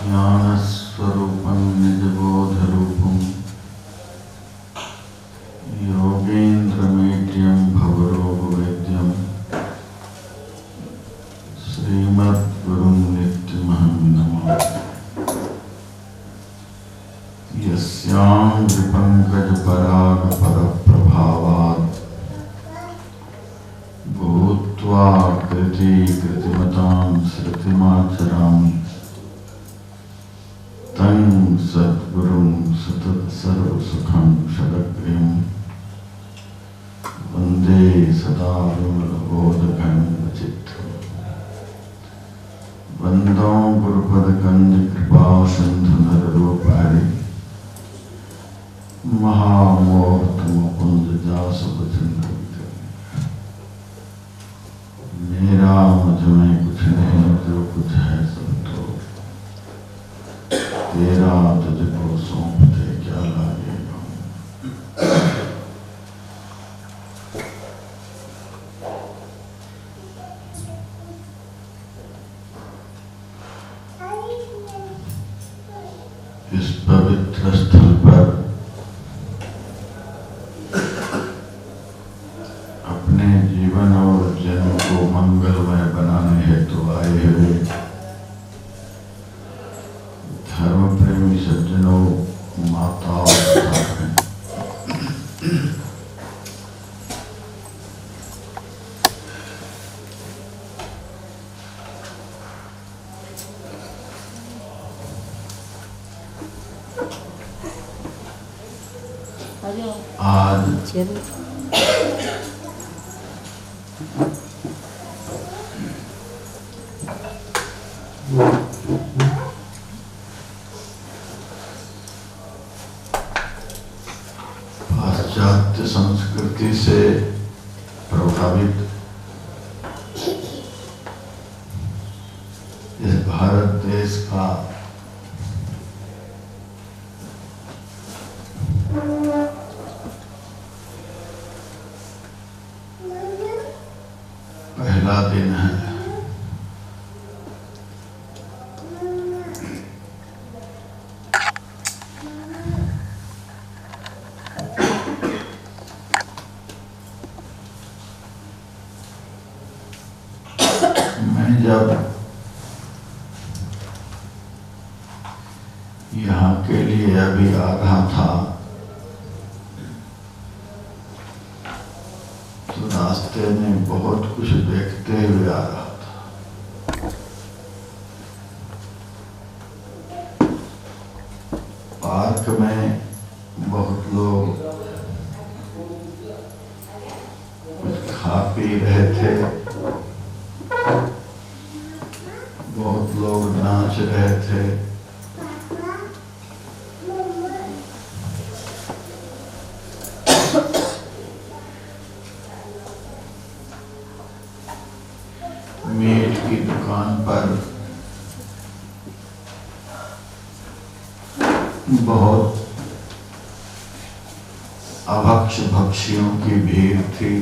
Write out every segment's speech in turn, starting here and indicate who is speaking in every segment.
Speaker 1: ज्ञानस्वरूपं निजबोधरूपं योगेन्द्रमेड्यं भवरोगवेद्यं श्रीमद्गुरुं नित्यमहं नमामि। यस्यां विपङ्कजपरागपरप्रभावात् भूत्वा कृतिमतां श्रुतिमाचरामि तं सद्गुरुं सततसर्वसुखं शतग्रीं वन्दे सदा विमलबोधघनचित्रं वन्दो गुरुपदकञ्जकृपासिन्धुनररूपहरि महामोहतमुकुन्दजासुभचन्द्र। मेरा मुझ में कुछ नहीं, जो कुछ है सब तो तेरा, तुझको सौंपते क्या लागेगा। इस पवित्र स्थल पर अपने जीवन और जन्म को मंगलमय बनाने हेतु आए हुए धर्म प्रेमी सज्जनों, माताओं, आज पाश्चात्य संस्कृति से प्रभावित इस भारत देश का पहला दिन है। मैं जब यहाँ के लिए अभी आ रहा था तो रास्ते में बहुत कुछ देखते हुए आ रहा था। पार्क में बहुत लोग कुछ खा पी रहे थे, बहुत लोग नाच रहे थे। मीट की दुकान पर बहुत अभक्ष भक्षियों की भीड़ थी।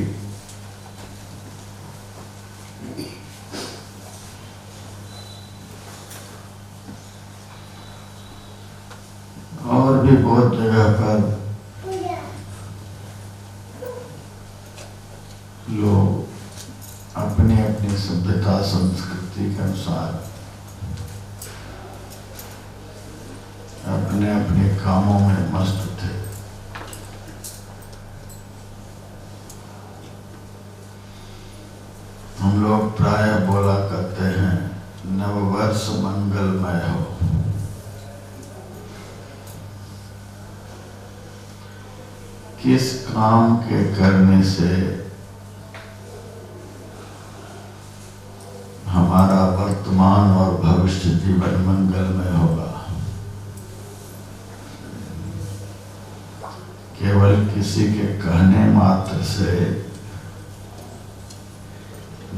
Speaker 1: और भी बहुत जगह पर लोग अपनी अपनी सभ्यता संस्कृति के अनुसार अपने अपने कामों में मस्त थे। हम लोग प्राय बोला करते हैं नववर्ष मंगलमय हो। किस काम के करने से हमारा वर्तमान और भविष्य जीवन मंगलमय होगा। केवल किसी के कहने मात्र से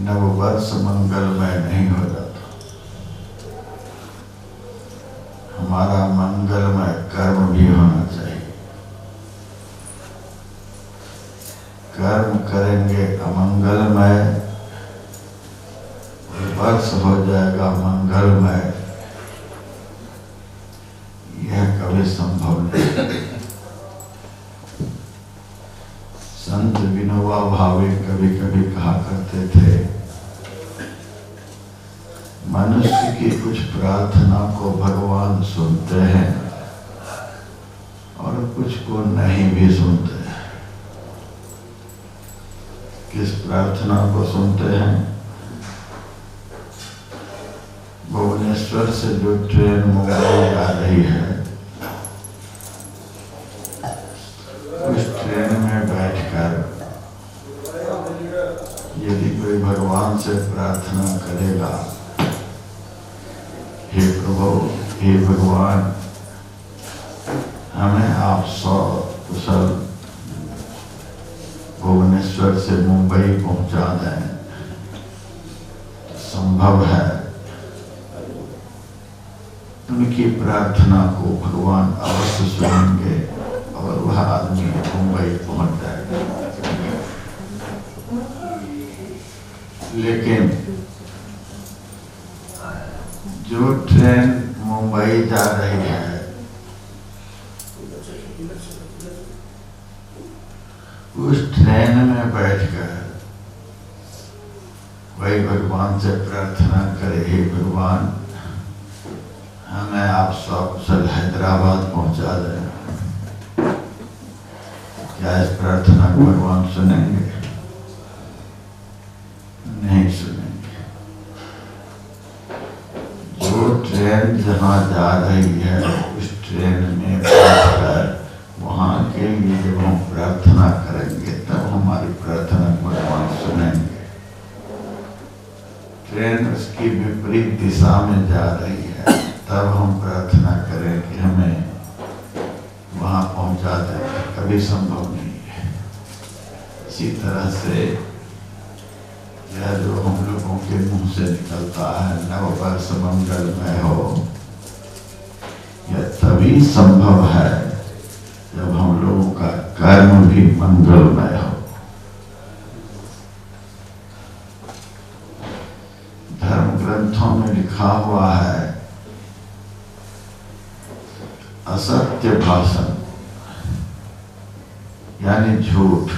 Speaker 1: नववर्ष मंगलमय नहीं हो जाता। हमारा मंगलमय कर्म भी होना चाहिए। कर्म करेंगे अमंगलमय, वर्ष हो जाएगा मंगलमय। यह कभी संभव नहीं। संत विनोबा भावे कभी कभी कहा करते थे, मनुष्य की कुछ प्रार्थना को भगवान सुनते हैं और कुछ को नहीं भी सुनते। किस प्रार्थना को सुनते हैं? भुवनेश्वर से जो ट्रेन मुंबई आ रही है, उस ट्रेन में बैठकर यदि कोई भगवान से प्रार्थना करेगा, हे प्रभु, हे भगवान, हमें आप कुशल भुवनेश्वर से मुंबई पहुंचा दें, संभव है उनकी प्रार्थना को भगवान अवश्य सुनेंगे और वह आदमी मुंबई पहुंच जाएगा। लेकिन जो ट्रेन मुंबई जा रही है, उस ट्रेन में बैठकर वही भगवान से प्रार्थना करे, हे भगवान, हमें आप सकुशल हैदराबाद पहुंचा दें। क्या इस प्रार्थना को भगवान सुनेंगे? नहीं सुनेंगे। जो ट्रेन जहां जा रही है, उस ट्रेन में बैठकर वहां के लिए जब हम प्रार्थना करेंगे, तब हमारी प्रार्थना को भगवान सुनेंगे। ट्रेन उसकी विपरीत दिशा में जा रही है, तब हम प्रार्थना करें कि हमें वहां पहुंचा दें, कभी संभव नहीं है। इसी तरह से यह जो हम लोगों के मुंह से निकलता है, नववर्ष मंगलमय हो, यह तभी संभव है जब हम लोगों का कर्म भी मंगलमय हो। धर्म ग्रंथों में लिखा हुआ है, असत्य भाषण यानी झूठ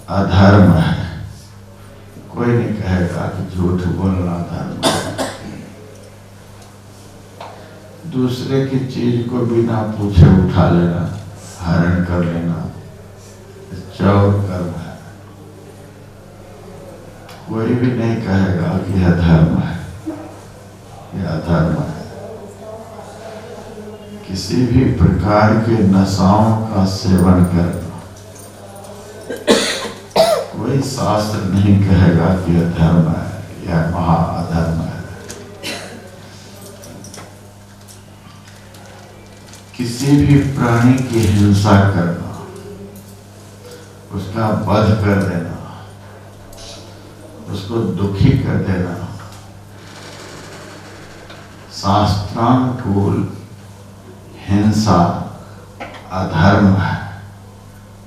Speaker 1: अधर्म है। कोई नहीं कहेगा कि झूठ बोलना धर्म है। दूसरे की चीज को बिना पूछे उठा लेना, हरण कर लेना, चौर कर्म है। कोई भी नहीं कहेगा कि यह धर्म है, यह अधर्म है। किसी भी प्रकार के नशाओं का सेवन करना, कोई शास्त्र नहीं कहेगा कि यह धर्म है, यह महा अधर्म है। किसी भी प्राणी की हिंसा करना, उसका वध कर देना, उसको दुखी कर देना, शास्त्रानुकूल हिंसा अधर्म है।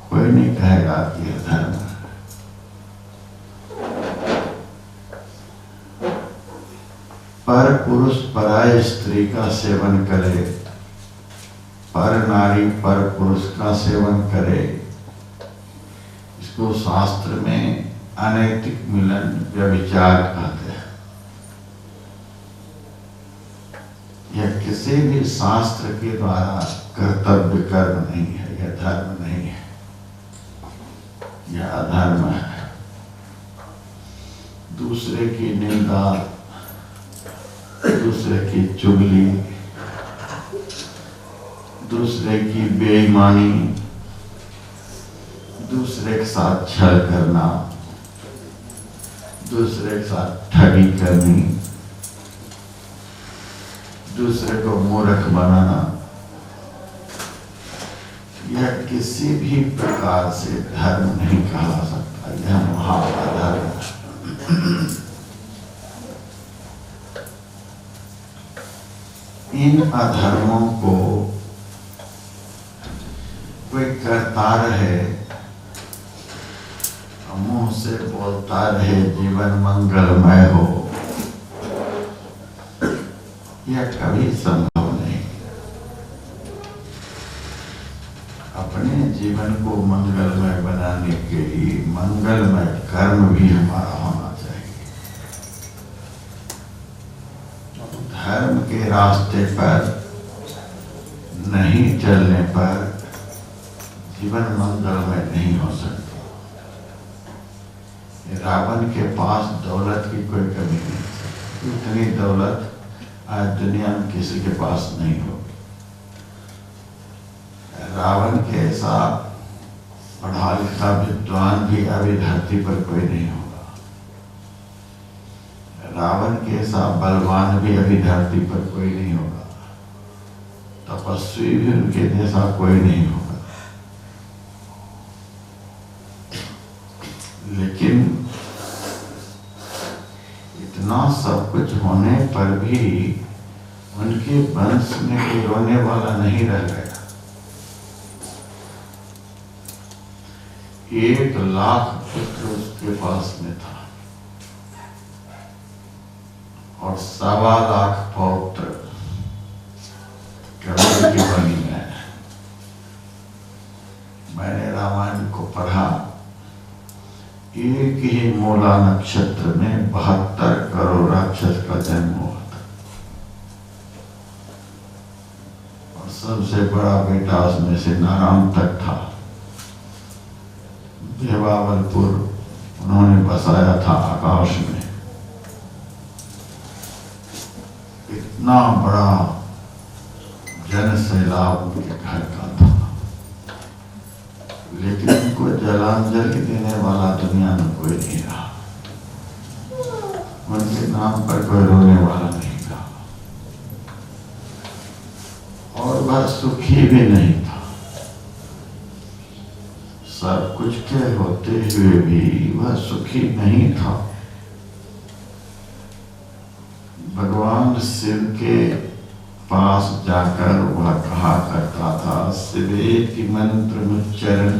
Speaker 1: कोई नहीं कहेगा कि यह धर्म है। पर पुरुष पराय स्त्री का सेवन करे, पर नारी पर पुरुष का सेवन करे, इसको शास्त्र में अनैतिक मिलन व्यभिचार कहते हैं। यह किसी भी शास्त्र के द्वारा कर्तव्य कर्म नहीं है, यह धर्म नहीं है, यह अधर्म है। दूसरे की निंदा, दूसरे की चुगली, दूसरे की बेईमानी, दूसरे के साथ छल करना, दूसरे के साथ ठगी करनी, दूसरे को मूर्ख बनाना, यह किसी भी प्रकार से धर्म नहीं कहा सकता, यह महाअधर्म है। इन अधर्मों को कोई करता रहे, मुंह से बोलता रहे जीवन मंगलमय हो, यह कभी संभव नहीं। अपने जीवन को मंगलमय बनाने के लिए मंगलमय कर्म भी हमारा होना चाहिए। धर्म के रास्ते पर नहीं चलने पर जीवन मंगलमय नहीं हो सकता। रावण के पास दौलत की कोई कमी नहीं थी। इतनी दौलत आज दुनिया में किसी के पास नहीं होगी। रावण के ऐसा पढ़ा लिखा विद्वान भी अभी धरती पर कोई नहीं होगा। रावण के ऐसा बलवान भी अभी धरती पर कोई नहीं होगा। तपस्वी भी उनके जैसा कोई नहीं होगा। लेकिन इतना सब कुछ होने पर भी उनके वंश में कोई रोने वाला नहीं रह गया। 1 लाख पुत्र उसके पास में था और 1.25 लाख पौत्र कबीर की वाणी में। मैंने रामायण को पढ़ा। एक ही मूला नक्षत्र में 72 करोड़ राक्षस का जन्म हुआ था और सबसे बड़ा बेटा उसमें से नारायण तक था। देवावलपुर उन्होंने बसाया था आकाश में। इतना बड़ा जन सैलाब उनके घर का था, लेकिन उनको जलांजलि देने वाला दुनिया में कोई नहीं रहा। उनके नाम पर कोई रोने वाला नहीं था और वह सुखी भी नहीं था। सब कुछ के होते हुए भी वह सुखी नहीं था। भगवान शिव के पास जाकर वह कहा करता था, शिवेति मंत्र मुच्चरण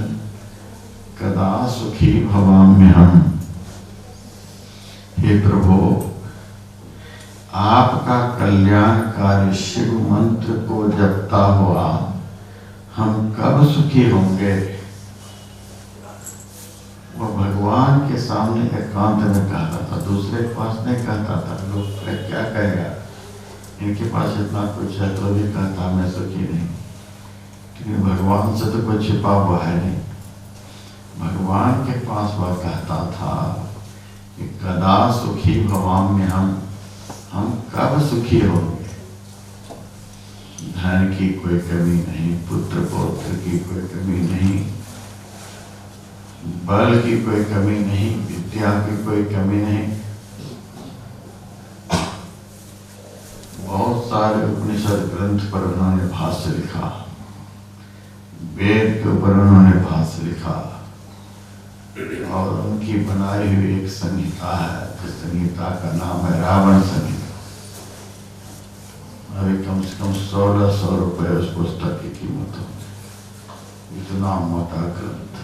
Speaker 1: कदा सुखी भवाम्यहम्। हे प्रभु, आपका कल्याणकारी शिव मंत्र को जपता हुआ हम कब सुखी होंगे। वो भगवान के सामने एकांत में कहता था, दूसरे के पास नहीं कहता था। लोग क्या कहेगा, इनके पास इतना कुछ है तो भी कहता मैं सुखी नहीं। क्योंकि भगवान से तो कोई छिपा हुआ है नहीं। भगवान के पास वह कहता था कि कदा सुखी भवाम्यहम्, हम कब सुखी होंगे। धन की कोई कमी नहीं, पुत्र पौत्र की कोई कमी नहीं, बल की कोई कमी नहीं, विद्या की कोई कमी नहीं। बहुत सारे उपनिषद ग्रंथ पर उन्होंने भाष्य लिखा, वेद के ऊपर उन्होंने भाष्य लिखा और उनकी बनाई हुई एक संहिता है। जिस संहिता का नाम है रावण संहिता। अभी कम से कम 1600 रुपए उस पुस्तक की कीमत होगी। इतना मोटा ग्रंथ।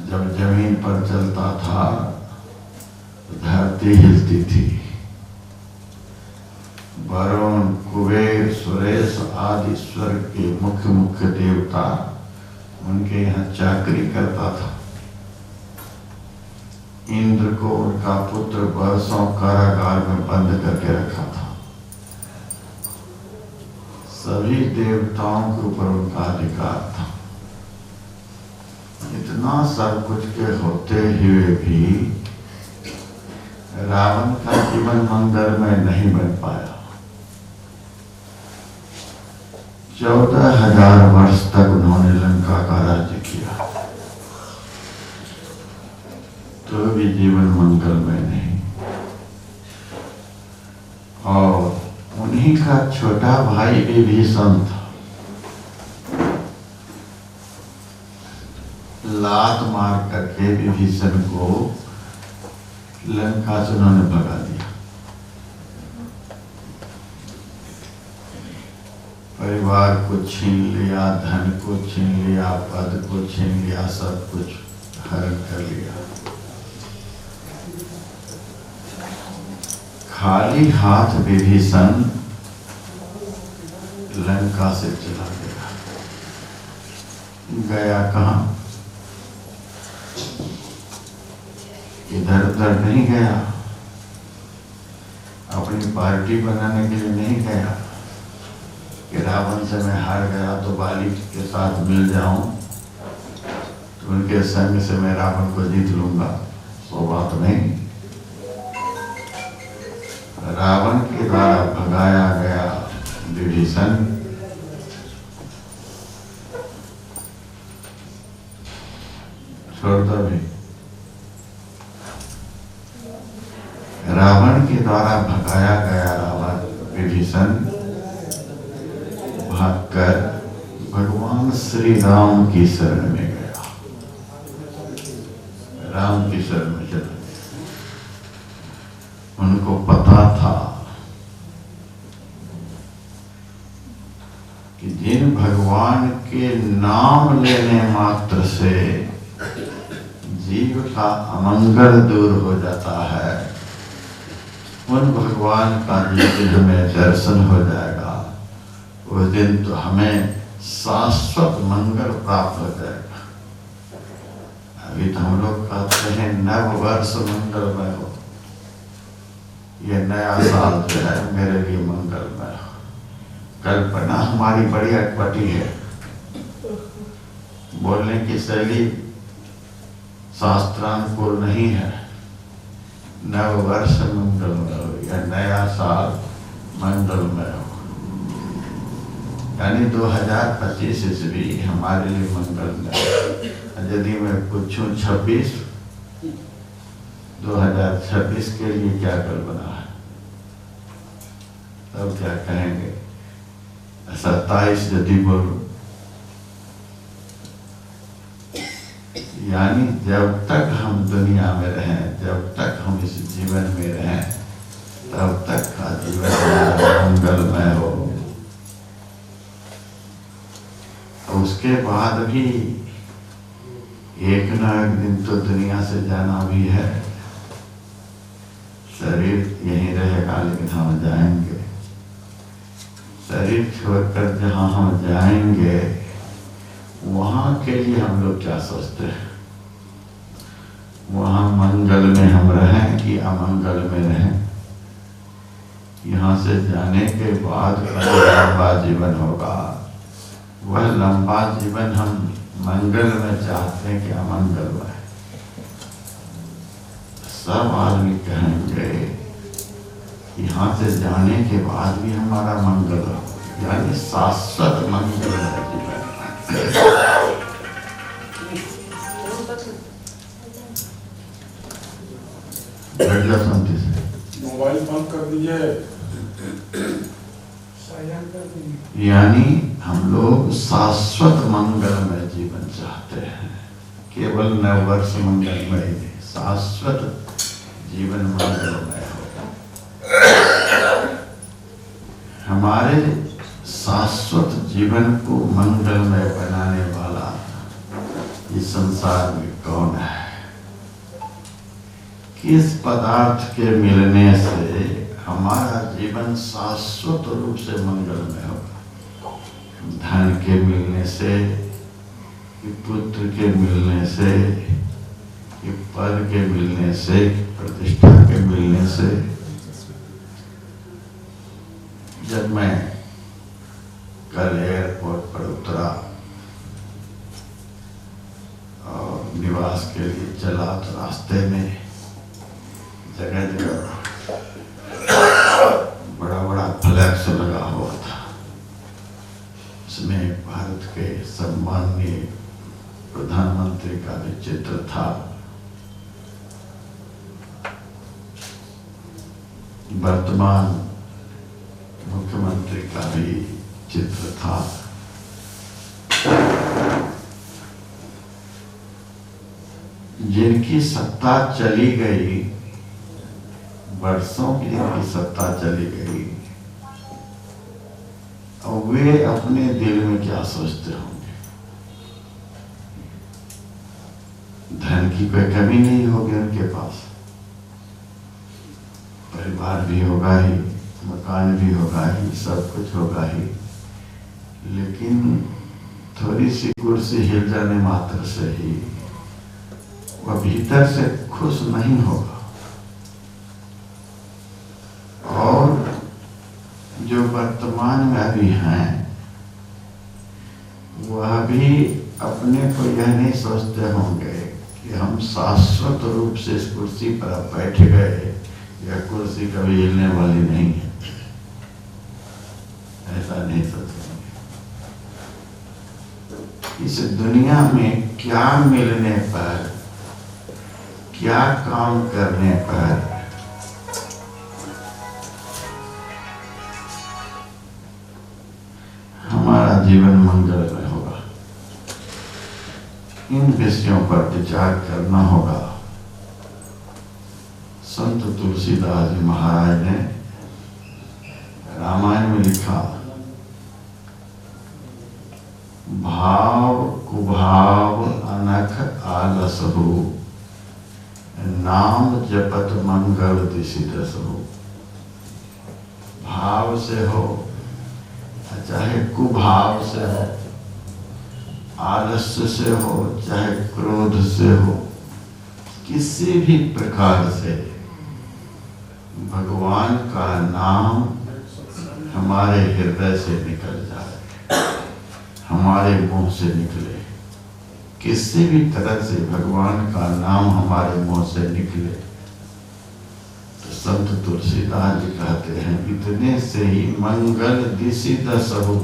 Speaker 1: जब जमीन पर चलता था तो धरती हिलती थी। वरुण, कुबेर, सुरेश आदि स्वर्ग के मुख्य मुख्य देवता उनके यहाँ चाकरी करता था। इंद्र को उनका पुत्र वर्षों कारागार में बंद करके रखा था। सभी देवताओं के ऊपर उनका अधिकार था। इतना सब कुछ के होते हुए भी रावण का जीवन मंगलमय नहीं बन पाया। 14,000 वर्ष तक उन्होंने लंका का राज्य किया तो भी जीवन मंगलमय नहीं। और उन्हीं का छोटा भाई विभीषण था। लात मार करके विभीषण को लंका से उन्होंने भगा दिया। परिवार को छीन लिया, धन को छीन लिया, पद को छीन लिया, सब कुछ हरण कर लिया। खाली हाथ विभीषण लंका से चला गया। गया कहाँ? इधर उधर नहीं गया, अपनी पार्टी बनाने के लिए नहीं गया कि रावण से मैं हार गया तो बाली के साथ मिल जाऊं तो उनके संग से मैं रावण को जीत लूंगा। वो बात नहीं। रावण के द्वारा भगाया गया विभीषण छोड़ दो भी। रावण के द्वारा भगाया गया रावण विभीषण भागकर भगवान श्री राम की शरण में गया। राम की शरण में चला। उनको पता था कि जिन भगवान के नाम लेने मात्र से जीव का अमंगल दूर हो जाता है, उन भगवान का जिस दिन हमें दर्शन हो जाएगा उस दिन तो हमें शाश्वत मंगल प्राप्त हो जाएगा। अभी तो हम लोग कहते हैं नव वर्ष मंगलमय हो, ये नया साल जो है मेरे लिए मंगलमय हो। कल्पना हमारी बड़ी अटपटी है, बोलने की शैली शास्त्रानुकूल नहीं है। नव वर्ष मंगलमय हो या नया साल मंगलमय हो, यानी 2025 ईस्वी हमारे लिए मंगलमय। यदि मैं पूछूं 2026 के लिए क्या कल्पना है, तब क्या कहेंगे? 27 यदि बोलूं, यानी जब तक हम दुनिया में रहें, जब तक हम इस जीवन में रहें, तब तक का जीवन मंगलमय हो। उसके बाद भी एक ना एक दिन तो दुनिया से जाना भी है। शरीर यहीं रहेगा लेकिन हम जाएंगे। शरीर छोड़कर जहाँ हम जाएंगे वहाँ के लिए हम लोग क्या सोचते हैं? वहाँ मंगल में हम रहें कि अमंगल में रहें? यहाँ से जाने के बाद लंबा जीवन होगा, वह लंबा जीवन हम मंगल में चाहते हैं कि अमंगल में? सब आदमी कहेंगे यहाँ से जाने के बाद भी हमारा मंगल हो, यानी शाश्वत मंगल है जीवन। शांति से
Speaker 2: मोबाइल बंद कर दीजिए।
Speaker 1: यानी हम लोग शाश्वत मंगलमय जीवन चाहते हैं, केवल नव वर्ष मंगलमय नहीं, शाश्वत जीवन मंगलमय हो। हमारे शाश्वत जीवन को मंगलमय बनाने वाला इस संसार में कौन है? किस पदार्थ के मिलने से हमारा जीवन शाश्वत रूप से मंगलमय होगा? धन के मिलने से, कि पुत्र के मिलने से, कि पद के मिलने से, प्रतिष्ठा के मिलने से? जब मैं कल एयरपोर्ट पर उतरा और निवास के लिए चला तो रास्ते में जगह जगह बड़ा बड़ा फ्लैक्स लगा हुआ था। उसमें भारत के सम्माननीय प्रधानमंत्री का भी चित्र था। वर्तमान मुख्यमंत्री का भी चित्र था। जिनकी सत्ता चली गई, वर्षों की जिनकी सत्ता चली गई, और वे अपने दिल में क्या सोचते होंगे? धन की कोई कमी नहीं होगी उनके पास, परिवार भी होगा ही, मकान भी होगा ही, सब कुछ होगा ही, लेकिन थोड़ी सी कुर्सी हिल जाने मात्र से ही वह भीतर से खुश नहीं होगा। और जो वर्तमान में अभी हैं वह भी अपने को यह नहीं सोचते होंगे कि हम शाश्वत रूप से इस कुर्सी पर अब बैठ गए, यह कुर्सी कभी हिलने वाली नहीं है, ऐसा नहीं सोचेंगे। इस दुनिया में क्या मिलने पर, क्या काम करने पर हमारा जीवन मंगलमय होगा, इन विषयों पर विचार करना होगा। संत तुलसीदास जी महाराज ने रामायण में लिखा, भाव कुभाव अनख आलस हो, नाम जपत मंगल दिशिदस हो। भाव से हो चाहे कुभाव से हो, आलस्य से हो चाहे क्रोध से हो, किसी भी प्रकार से भगवान का नाम हमारे हृदय से निकल जाए, हमारे मुंह से निकले, किसी भी तरह से भगवान का नाम हमारे मुंह से निकले, तो संत तुलसीदास जी कहते हैं इतने से ही मंगल दिशि दस हो।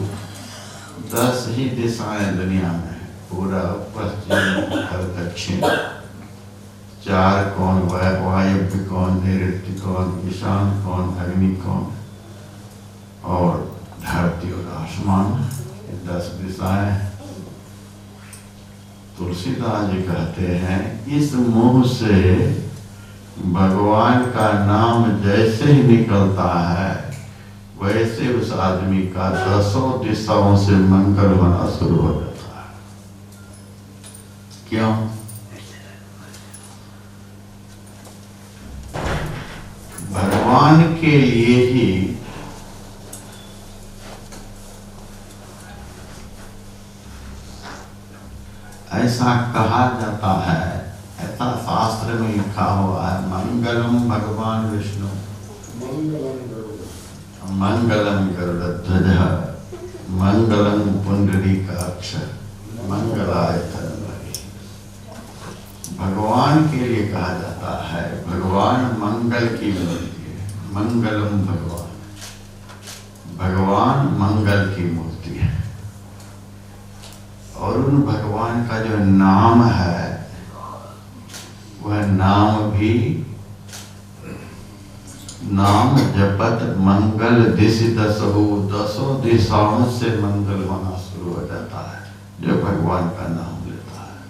Speaker 1: 10 ही दिशाएं दुनिया में है, पूरब पश्चिम उत्तर दक्षिण, 4 कौन, वायव्य कौन, नैऋत्य कौन, ईशान कौन, अग्नि कौन, और धरती और आसमान, 10 दिशाएं। तुलसीदास जी कहते हैं इस मुंह से भगवान का नाम जैसे ही निकलता है वैसे उस आदमी का 10 दिशाओं से मंगल होना शुरू हो जाता है। क्यों? भगवान के लिए ही ऐसा कहा जाता है, ऐसा शास्त्र में लिखा हुआ है, मंगलम भगवान विष्णु मंगलम गरुड़ध्वज मंगलम पुंडरीकाक्ष मंगलाय तन्मयि। भगवान के लिए कहा जाता है, भगवान मंगल की मूर्ति है, मंगलम भगवान, भगवान मंगल की मूर्ति है। और उन भगवान का जो नाम है वह नाम भी नाम जपत मंगल दिशि दसहु, 10 दिशाओं से मंगल होना शुरू हो जाता है जो भगवान का नाम लेता है।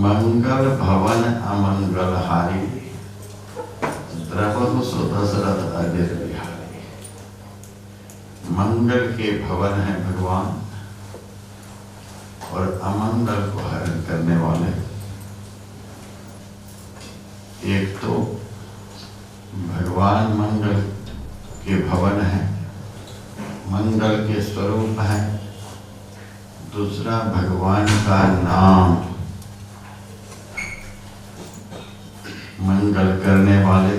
Speaker 1: मंगल भवन अमंगल हारी, द्रवहु सो दशरथ अजर बिहारी। मंगल के भवन है भगवान और अमंगल को हरण करने वाले। एक तो भगवान मंगल के भवन है, मंगल के स्वरूप है, दूसरा भगवान का नाम मंगल करने वाले,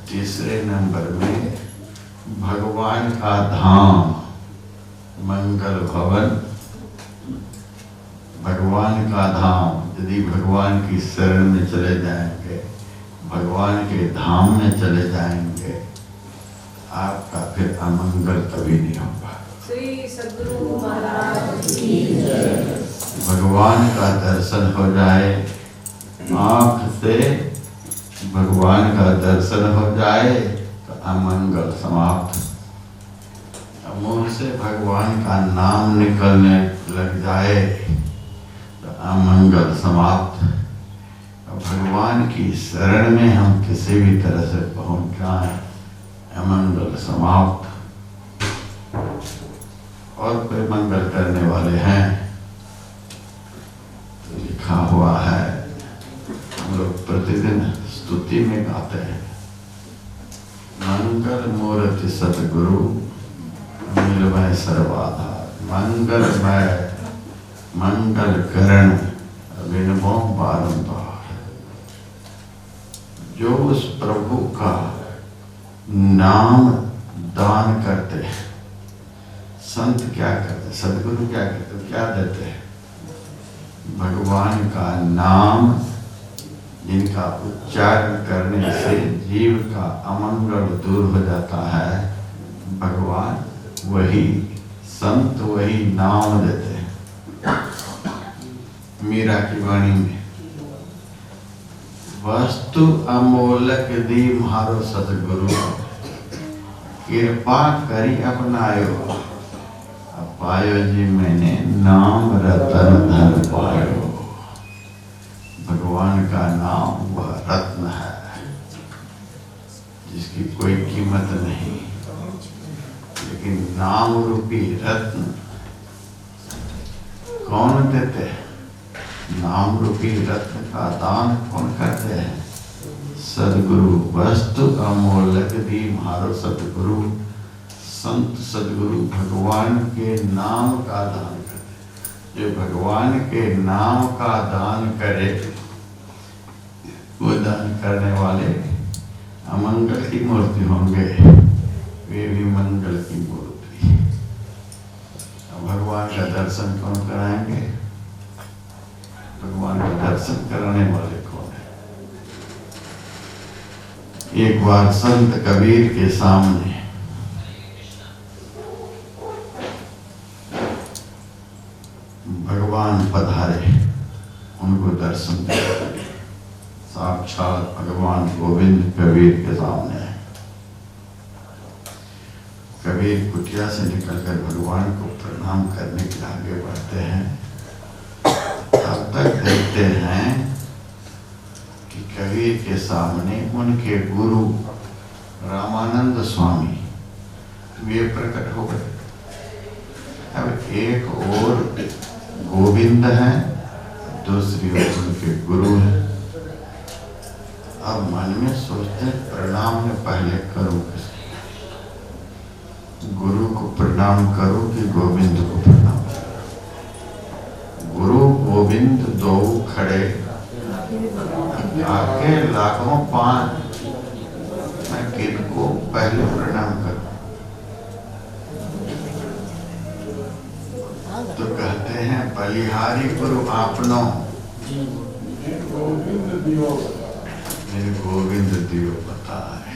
Speaker 1: तीसरे नंबर में भगवान का धाम मंगल भवन, भगवान का धाम। यदि भगवान की शरण में चले जाएंगे, भगवान के धाम में चले जाएंगे, आपका फिर अमंगल कभी नहीं होगा।
Speaker 2: श्री सद्गुरु महाराज की जय।
Speaker 1: भगवान का दर्शन हो जाए, आँख से भगवान का दर्शन हो जाए तो अमंगल समाप्त। मुंह से भगवान का नाम निकलने लग जाए तो अमंगल समाप्त। भगवान की शरण में हम किसी भी तरह से पहुंच जाए, अमंगल समाप्त। और कोई मंगल करने वाले हैं तो लिखा हुआ है, हम लोग प्रतिदिन स्तुति में गाते हैं, मंगल मूर्ति सतगुरु नीलमय सर्वाधार, मंगलमय मंगल करण अभिनवों बारंबार। जो उस प्रभु का नाम दान करते हैं, संत क्या करते, सदगुरु क्या करते, क्या देते हैं? भगवान का नाम, जिनका उच्चारण करने से जीव का अमंगल दूर हो जाता है, भगवान वही संत वही नाम देते हैं। मीरा की वाणी में, वस्तु अमोलक दी म्हारो सतगुरु, कृपा करी अपनायो, पायो जी मैंने नाम रतन धन पायो। भगवान का नाम वह रत्न है जिसकी कोई कीमत नहीं, लेकिन नाम रूपी रत्न कौन देते हैं? नाम रूपी रत्न का दान कौन करते हैं? सदगुरु। वस्तु अमोलक दी म्हारो सतगुरु, संत सदगुरु भगवान के नाम का दान करते। जो भगवान के नाम का दान करे, वो दान करने वाले अमंगल की मूर्ति होंगे, वे भी मंगल की मूर्ति। अब भगवान का दर्शन कौन कराएंगे? भगवान का दर्शन कराने वाले कौन है? एक बार संत कबीर के सामने भगवान पधारे, उनको दर्शन दिया। साक्षात भगवान गोविंद कबीर के सामने है। कबीर कुटिया से निकलकर भगवान को प्रणाम करने के लिए आगे बढ़ते हैं। तब तक देखते हैं कि कबीर के सामने उनके गुरु रामानंद स्वामी वे प्रकट हो गए। अब एक और गोविंद है, दूसरी ओर उनके गुरु है। अब मन में सोचते प्रणाम में पहले करूं किसको? गुरु को प्रणाम करूं कि गोविंद को प्रणाम करूं? गुरु गोविंद दो खड़े आके लाखों पान, मैं किनको पहले प्रणाम करूं? तो कहते हैं बलिहारी गुरु आपनो, मेरे गोविंद दियो बता है।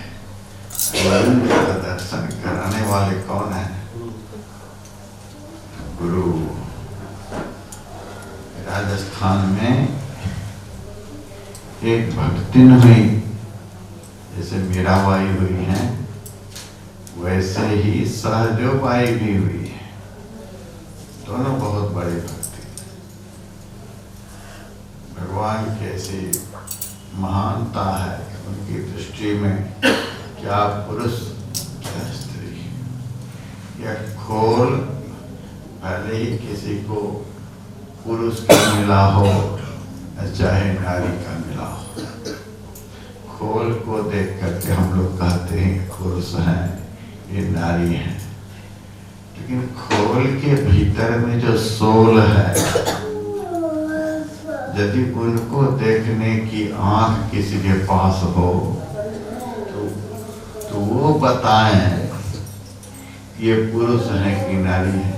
Speaker 1: गोविंद का दर्शन कराने वाले कौन है? गुरु। राजस्थान में एक भक्तिन हुई, जैसे मीराबाई हुई है, वैसे ही सहजोबाई भी हुई है। दोनों बहुत बड़ी भक्ति। भगवान की ऐसी महानता है कि उनकी दृष्टि में क्या पुरुष क्या स्त्री, या खोल भले ही किसी को पुरुष का मिला हो चाहे नारी का मिला हो, खोल को देख करके हम लोग कहते हैं पुरुष हैं, ये नारी है। लेकिन खोल के भीतर में जो सोल है, यदि उनको देखने की आंख किसी के पास हो तो वो बताएं ये पुरुष है कि नारी है।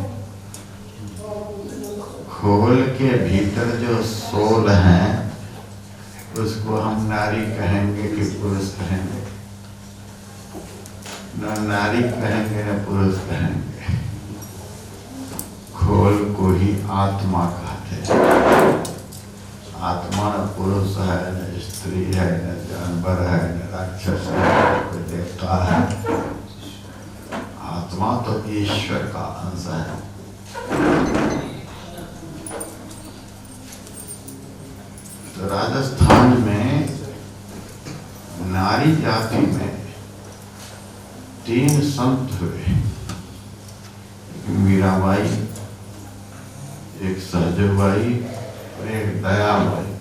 Speaker 1: खोल के भीतर जो सोल है उसको हम नारी कहेंगे कि पुरुष कहेंगे? न नारी कहेंगे न पुरुष कहेंगे। खोल को ही आत्मा कहते हैं। आत्मा न पुरुष है, न स्त्री है, न जानवर है, न राक्षस है, कोई देवता है। आत्मा तो ईश्वर का अंश है। तो राजस्थान में नारी जाति में 3 संत हुए, मीराबाई, एक सहजबाई और एक दयाबाई।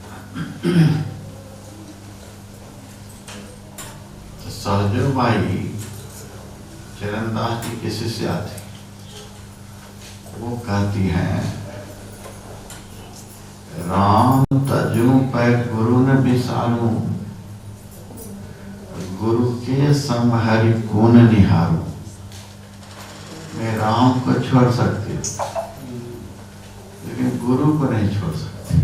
Speaker 1: सहजो भाई चरणदास जी की शिष्या थी, वो कहती हैं राम तजू पै गुरु न विसारू, गुरु के सम हरि गुण निहारू। मैं राम को छोड़ सकती हूँ लेकिन गुरु को नहीं छोड़ सकती।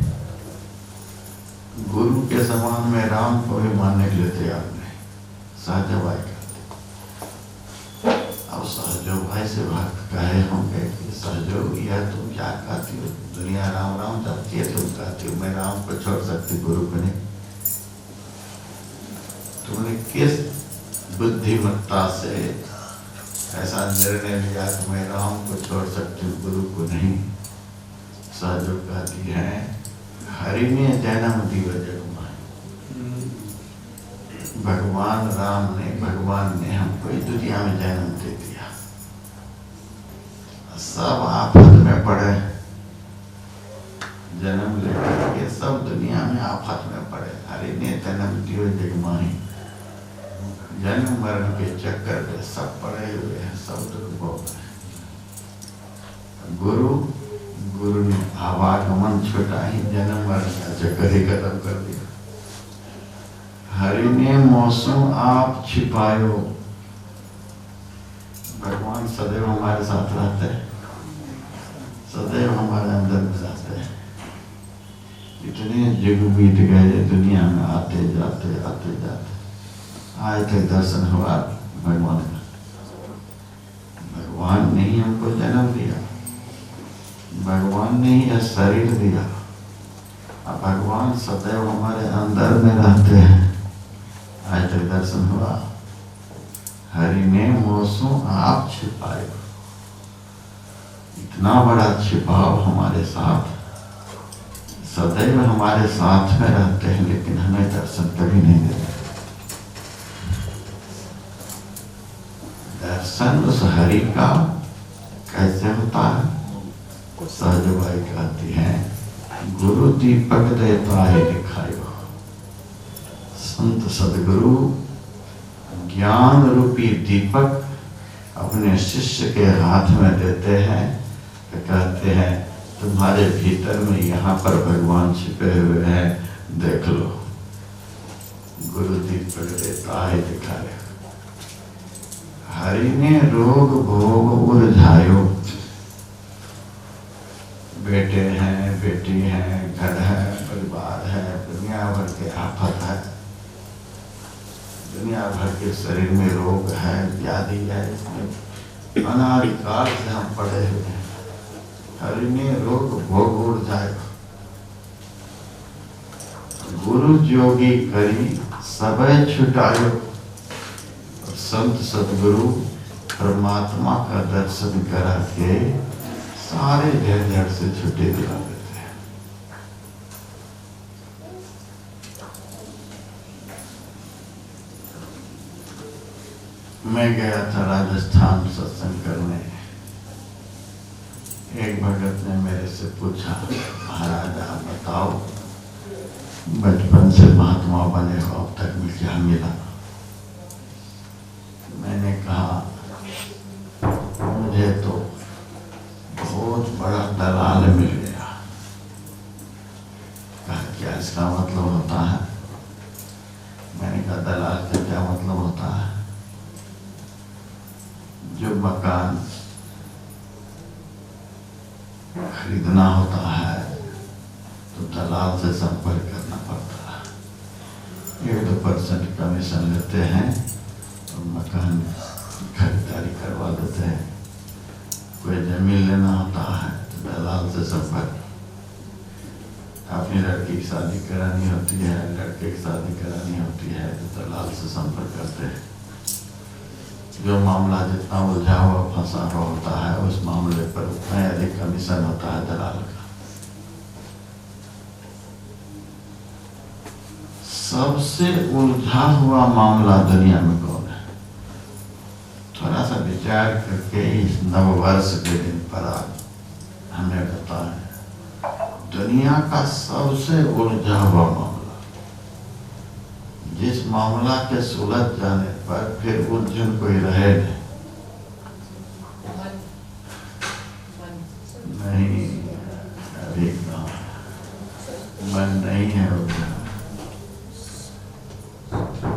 Speaker 1: गुरु के समान मैं राम को भी मानने के लिए तैयार नहीं। सहजो भाई कहते, अब सहजो भाई से भक्त कहे होंगे कि सहजो यह तुम क्या कहती हो, दुनिया राम राम जपती है, तुम कहती हो मैं राम को छोड़ सकती गुरु को नहीं। तुमने किस बुद्धिमत्ता से ऐसा निर्णय लिया कि मैं राम को छोड़ सकती हूँ गुरु को नहीं। सहजो कहती है हरि ने जन्म दियो जगमाई, भगवान राम ने, भगवान ने हमको इस दुनिया में जन्म दे दिया। सब आफत में पड़े, जन्म लेकर के सब दुनिया में आफत में पड़े। हरि ने जन्म दियो जगमाई, जन्म मरण के चक्कर में सब पड़े हुए हैं, सब दुख भोग रहे। गुरु ने आवागमन छुटाई, जन्म मरण का चक्कर ही खत्म कर दिया। हरि ने मौसम आप छिपायो, भगवान सदैव हमारे साथ रहते हैं, सदैव हमारे अंदर में रहते हैं। इतने युग बीत गए दुनिया में आते जाते आते जाते, आज तक दर्शन हुआ भगवान का। भगवान ने ही हमको जन्म दिया, भगवान ने ही यह शरीर दिया, अब भगवान सदैव हमारे अंदर में रहते हैं। आज तक दर्शन हुआ। हरि ने मोसों आप छिपाए, इतना बड़ा छिपाव हमारे साथ, सदैव हमारे साथ में रहते हैं लेकिन हमें दर्शन कभी नहीं देते। दर्शन उस हरि का कैसे होता है? सहजो भाई कहती हैं गुरु दीपक देता है दिखायो, संत सदगुरु ज्ञान रूपी दीपक अपने शिष्य के हाथ में देते हैं, तो कहते हैं तुम्हारे भीतर में यहाँ पर भगवान छिपे हुए हैं, देख लो। गुरु दीपक देता है दिखायो। हरि ने रोग भोग उलझायो, बेटे हैं, बेटी हैं, घर है, परिवार है, दुनिया भर के आफत है, दुनिया भर के शरीर में रोग है, व्याधि है, इसमें अनादिकाल से हम पड़े हुए हैं। हरि ने रोग भोग उड़ जाए। गुरु जोगी करी सबे छुटायो, संत सदगुरु परमात्मा का दर्शन करा के सारे झंझट से छुट्टी दिला देते हैं। मैं गया था राजस्थान सत्संग करने। एक भगत ने मेरे से पूछा महाराज आप बताओ बचपन से महात्मा बने हो, अब तक में क्या मिला? मैंने कहा मुझे तो बहुत बड़ा दलाल मिल गया। कहा क्या इसका मतलब होता है? मैंने कहा दलाल का क्या मतलब होता है? जो मकान खरीदना होता है तो दलाल से संपर्क करना पड़ता है, 1-2% कमीशन लेते हैं और मकान खरीदारी करवा देते हैं। कोई जमीन लेना होता है तो दलाल से संपर्क, अपनी लड़की की शादी करानी होती है, लड़के की शादी करानी होती है तो दलाल से संपर्क करते हैं। जो मामला जितना उलझा हुआ फंसा हुआ होता है उस मामले पर उतना अधिक कमीशन होता है दलाल का। सबसे उलझा हुआ मामला दुनिया में कौन है? थोड़ा सा विचार करके इस नववर्ष के दिन पर आप हमें बताएं, दुनिया का सबसे उलझा हुआ मामला, जिस मामला के सुलझ जाने पर फिर उलझन कोई रहे नहीं। अभी मन नहीं है उलझा।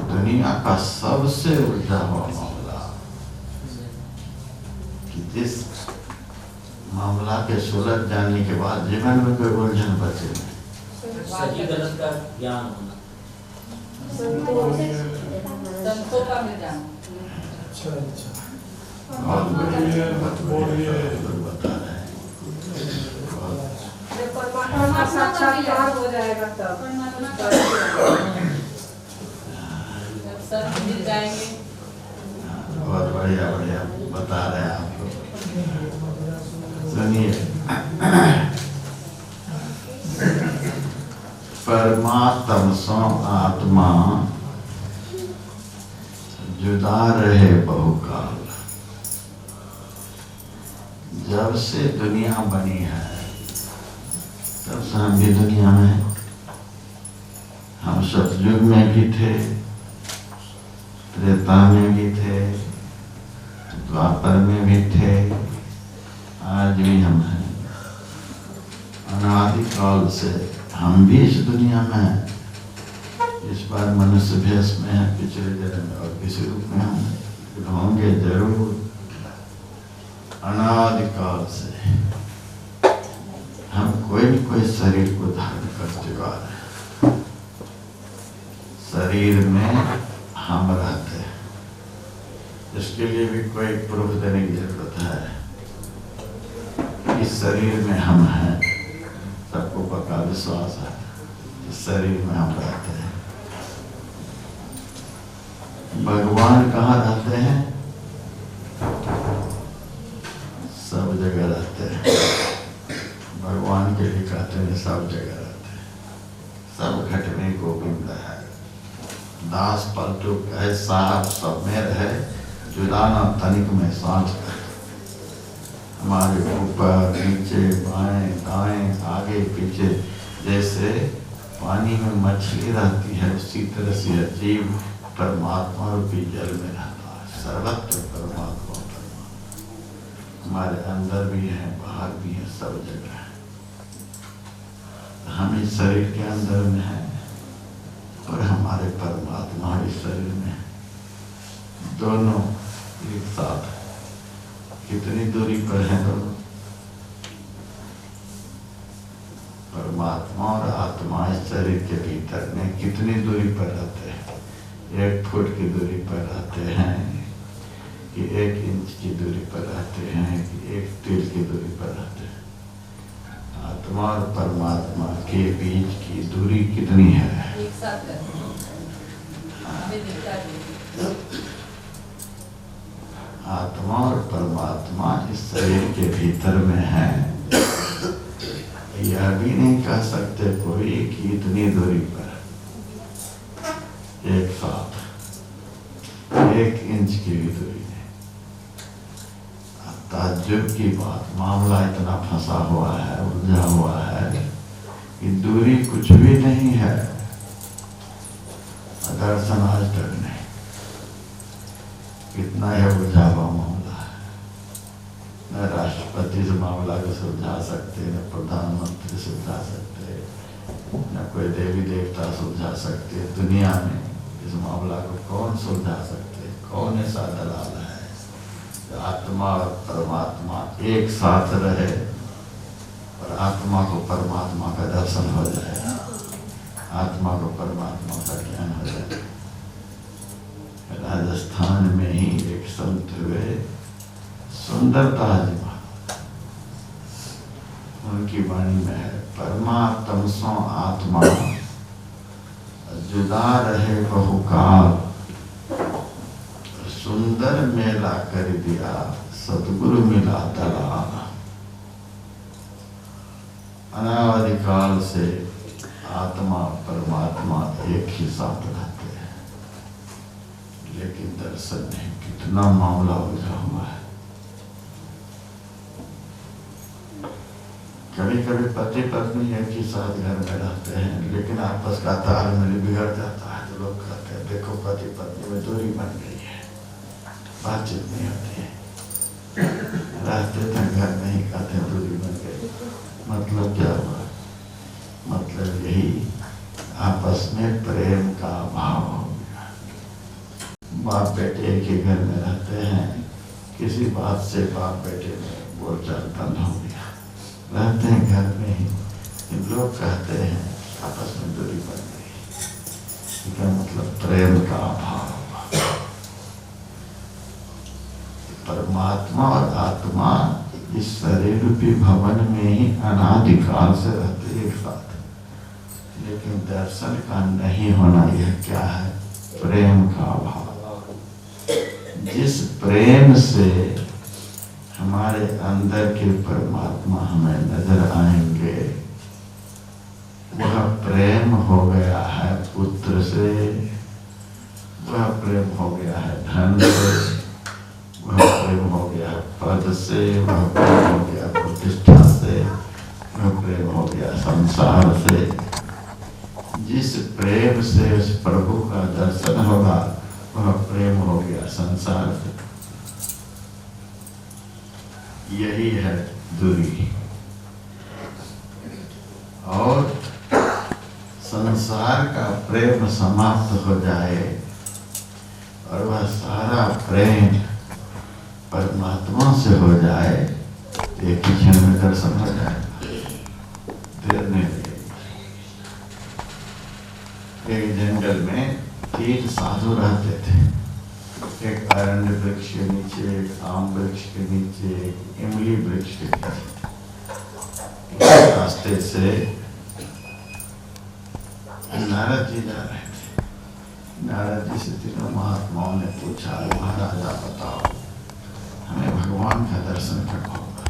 Speaker 1: दुनिया का सबसे उलझा हुआ मामला कि जिस मामला के सुलझ जाने के बाद जीवन में कोई उलझन बचे नहीं।
Speaker 3: सही गलत का ज्ञान होना,
Speaker 2: संतों का ज्ञान।
Speaker 4: अच्छा अच्छा
Speaker 1: बहुत बढ़िया
Speaker 2: बता रहे हैं। जब परमात्मा का साक्षात्कार हो जाएगा तब जब सब मिल जाएंगे।
Speaker 1: बहुत बढ़िया बढ़िया बता रहे हैं आप लोग। सुनिए, परमात्म सो आत्मा जुदा रहे बहुकाल। जब से दुनिया बनी है तब से हम भी दुनिया में हैं। हम सतयुग में भी थे, त्रेता में भी थे, द्वापर में भी थे, आज भी हम हैं। अनादिकाल से हम भी इस दुनिया में हैं। इस बार मनुष्य भेष में है, पिछले जन्म में और किसी रूप में हम होंगे जरूर। अनादिकाल से हम कोई न कोई शरीर को धारण कर चुका है। शरीर में हम रहते हैं, इसके लिए भी कोई प्रूफ देने की जरूरत है। इस शरीर में हम हैं, सबको पक्का विश्वास है। इस शरीर में हम रहते हैं। भगवान कहाँ रहते हैं? सब जगह रहते हैं। भगवान के लिए कहते हैं सब जगह रहते हैं। सब घट में गोविंद है। दास पलटू कहे साहब सब में रहे, जुदाना तनिक में सांझ कर। हमारे ऊपर नीचे बाएं दाएं आगे पीछे जैसे पानी में मछली रहती है, उसी तरह से जीव परमात्मा रूपी जल में रहता है। सर्वत्र परमात्मा हमारे अंदर भी है, बाहर भी है, सब जगह है। हम इस शरीर के अंदर में है और हमारे परमात्मा इस शरीर में है। दोनों एक साथ है। कितनी दूरी पर है दोनों? परमात्मा और आत्मा इस शरीर के भीतर में कितनी दूरी पर रहते हैं? 1 फुट की दूरी पर रहते हैं कि 1 इंच की दूरी पर रहते हैं कि 1 तिल की दूरी पर रहते हैं? आत्मा और परमात्मा के बीच की दूरी कितनी है?
Speaker 2: एक साथ
Speaker 1: आत्मा और परमात्मा इस शरीर के भीतर में है। यह भी नहीं कह सकते कोई कि इतनी दूरी पर एक साथ 1 इंच की भी दूरी नहीं। ताज्जुब की बात, मामला इतना फंसा हुआ है, उलझा हुआ है कि दूरी कुछ भी नहीं है। दर्शन आज तक नहीं। कितना है उलझा हुआ मामला है। न राष्ट्रपति से मामला को सुलझा सकते, न प्रधानमंत्री सुलझा सकते, न कोई देवी देवता सुलझा सकते। दुनिया में इस मामला को कौन सुलझा सकते? कौन ऐसा दलाल है जो आत्मा और परमात्मा एक साथ रहे और आत्मा को परमात्मा का दर्शन हो जाए, आत्मा को परमात्मा का ज्ञान हो जाए। राजस्थान में ही एक संत हुए, सुंदरदास जी महाराज, उनकी वाणी में है, परमात्म सो आत्मा जुदा रहे बहुकाल, सुंदर मेला कर दिया सतगुरु मिला दलाल। अनादिकाल से आत्मा परमात्मा एक ही साथ रहते हैं, लेकिन दर्शन नहीं। कितना मामला उलझा हुआ है। कभी कभी पति पत्नी एक ही साथ घर में रहते हैं, लेकिन आपस का तालमेल बिगड़ जाता है तो लोग कहते हैं देखो पति पत्नी में दूरी बन गई है, बातचीत नहीं होती है, रहते थे घर नहीं खाते, दूरी बन गई। मतलब क्या हुआ? मतलब यही आपस में प्रेम का अभाव हो गया। बाप बेटे एक ही घर में रहते हैं, किसी बात से बाप बेटे में बोलचाल बंद हो गया, रहते हैं घर में ही, लोग कहते हैं आपस में दूरी बन गई। इसका मतलब प्रेम का अभाव। परमात्मा और आत्मा इस शरीर रूपी भवन में ही अनादिकाल से रहते एक साथ, लेकिन दर्शन का नहीं होना यह क्या है? प्रेम का अभाव। जिस प्रेम से हमारे अंदर के परमात्मा हमें नजर आएंगे, वह प्रेम हो गया है पुत्र से, वह प्रेम हो गया है धन से, वह प्रेम हो गया पद से, वह प्रेम हो गया प्रतिष्ठा से, वह प्रेम हो गया संसार से। जिस प्रेम से उस प्रभु का दर्शन होगा, वह प्रेम हो गया संसार से। यही है दूरी। और संसार का प्रेम समाप्त हो जाए और वह सारा प्रेम परमात्मा से हो जाए, एक ही क्षण में दर्शन हो जाएगा, देर नहीं लगेगी। एक जंगल में 3 साधु रहते थे, एक अरण्य वृक्ष के नीचे, एक आम वृक्ष के नीचे, एक इमली वृक्ष के नीचे। रास्ते से नारद जी जा रहे थे। नारद जी से तीनों महात्माओं ने पूछा, महाराजा बताओ, हमें भगवान का दर्शन कब होगा?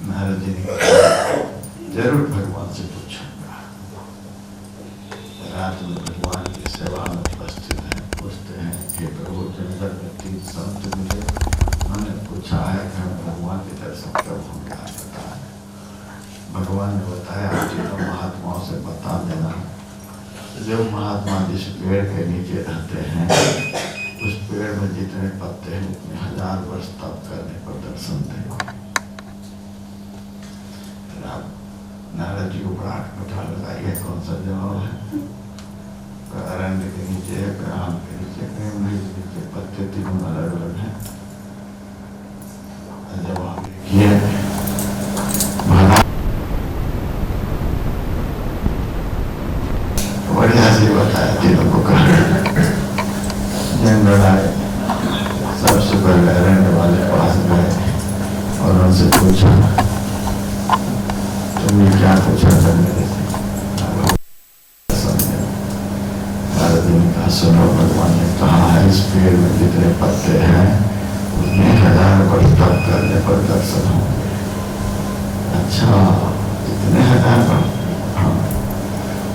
Speaker 1: नारद जी ने कहा, जरूर भगवान से पूछूंगा। रात में भगवान की सेवा में उपस्थित हैं, पूछते हैं कि प्रभु जंगल में 3 संत मिले, उन्होंने पूछा है कि हमें भगवान के दर्शन कब होंगे, आज बताएं। भगवान ने बताया, तीनों महात्माओं से बता देना, जो महात्मा जिस पेड़ के नीचे रहते हैं, उस पेड़ में जितने पत्ते हैं उतने 1000 वर्ष तप करने पर दर्शन देंगे। नारद जी को बड़ा मीठा लगा, यह कौन सा जवाब है? अरण्य के नीचे, आम के नीचे, इमली के नीचे, पत्ते तीनों अलग अलग हैं। जवाब ये बढ़िया से बताया, तीनों को कहा। जंगल आए, सबसे पहले अरण्य वाले पास गए और उनसे पूछा, तुमने क्या पूछा था मेरे से? नारद जी ने कहा, सुनो, भगवान ने कहा है इस पेड़ में जितने पत्ते हैं उतने 1000 वर्ष तप करने पर दर्शन होंगे। अच्छा, इतने 1000 वर्ष? हाँ,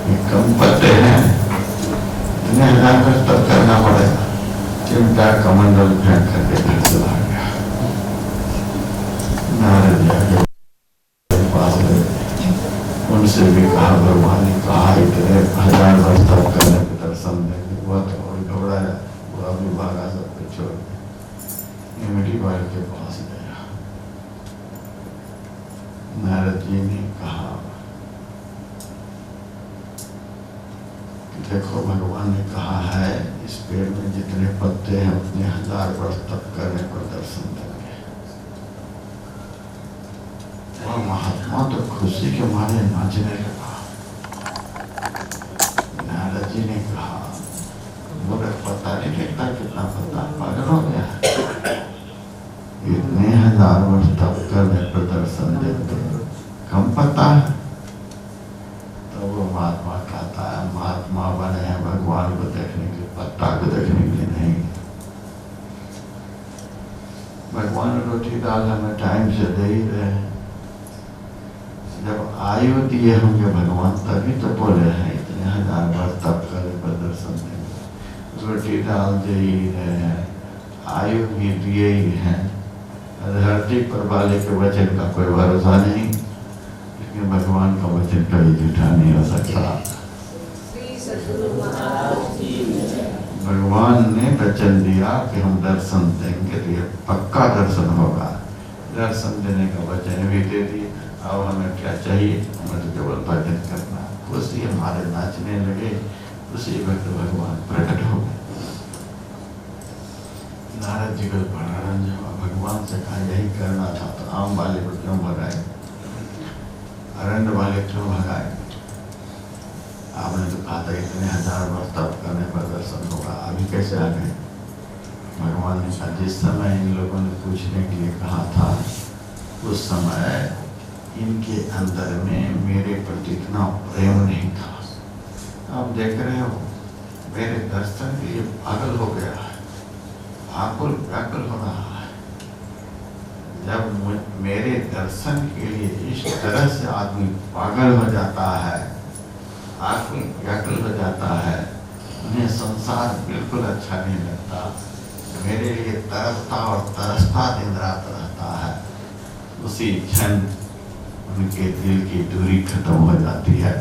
Speaker 1: ये कम पत्ते हैं, इतने 1000 वर्ष तप करना पड़ेगा। चिमटा कमंडल फेंक करके घर चला गया। नारद जी आगे पास गए, उनसे भी कहा, भगवान ने कहा इतने 1000 वर्ष तप करने पर दर्शन देंगे। वह तो और घबराया, वो अभी भागा सब कुछ छोड़ के इमली वाले के पास गया। नारद जी ने कहा, देखो भगवान ने कहा है इस पेड़ में जितने पत्ते हैं उतने 1000 वर्ष तप करने पर दर्शन देंगे। वह महात्मा तो खुशी के मारे नाचने लगा। नारद जी ने कहा, मुझे पता नहीं लगता कितना पता, पागल हो गया। इतने 1000 वर्ष तप करने पर दर्शन देते, कम पता है? तो वो महात्मा कहता है, महात्मा बने हैं भगवान को देखने के लिए, पत्ता को देखने के लिए नहीं। भगवान रोटी दाल हमें टाइम से दे ही रहे हैं। जब आयु दिए होंगे भगवान तभी तो बोले हैं इतने 1000 वर्ष तप करने पर दर्शन देंगे। रोटी दाल दे ही रहे हैं, आयु भी दिए ही हैं। धरती पर वाले के वचन का कोई भरोसा नहीं, लेकिन भगवान का वचन कभी झूठा नहीं हो सकता। भगवान ने वचन दिया कि हम दर्शन देंगे, तो ये पक्का दर्शन होगा। दर्शन देने का वचन भी दे दिए। अब हमें क्या चाहिए? हमें तो केवल भजन करना। उसी हमारे नाचने लगे, उसी वक्त भगवान प्रकट हो गए। नारद जी को बड़ा रंज हुआ, भगवान से कहा यही करना था, तो आम वाले को क्यों भगाए, अरण्य वाले क्यों भगाए? आपने तो कहा था इतने हजार वर्ष तप करने पर दर्शन होगा, अभी कैसे आ गए? भगवान ने कहा जिस समय इन लोगों ने पूछने के लिए कहा था, उस समय इनके अंदर में मेरे प्रति इतना प्रेम नहीं था। आप देख रहे हो मेरे दर्शन के लिए पागल हो गया है, आकुल व्याकुल हो रहा है। जब मेरे दर्शन के लिए इस तरह से आदमी पागल हो जाता है, आकुल व्याकुल हो जाता है, उन्हें संसार बिल्कुल अच्छा नहीं लगता, मेरे लिए तरसता और तरसता दिन रात रहता है, उसी क्षण उनके दिल की दूरी खत्म हो जाती है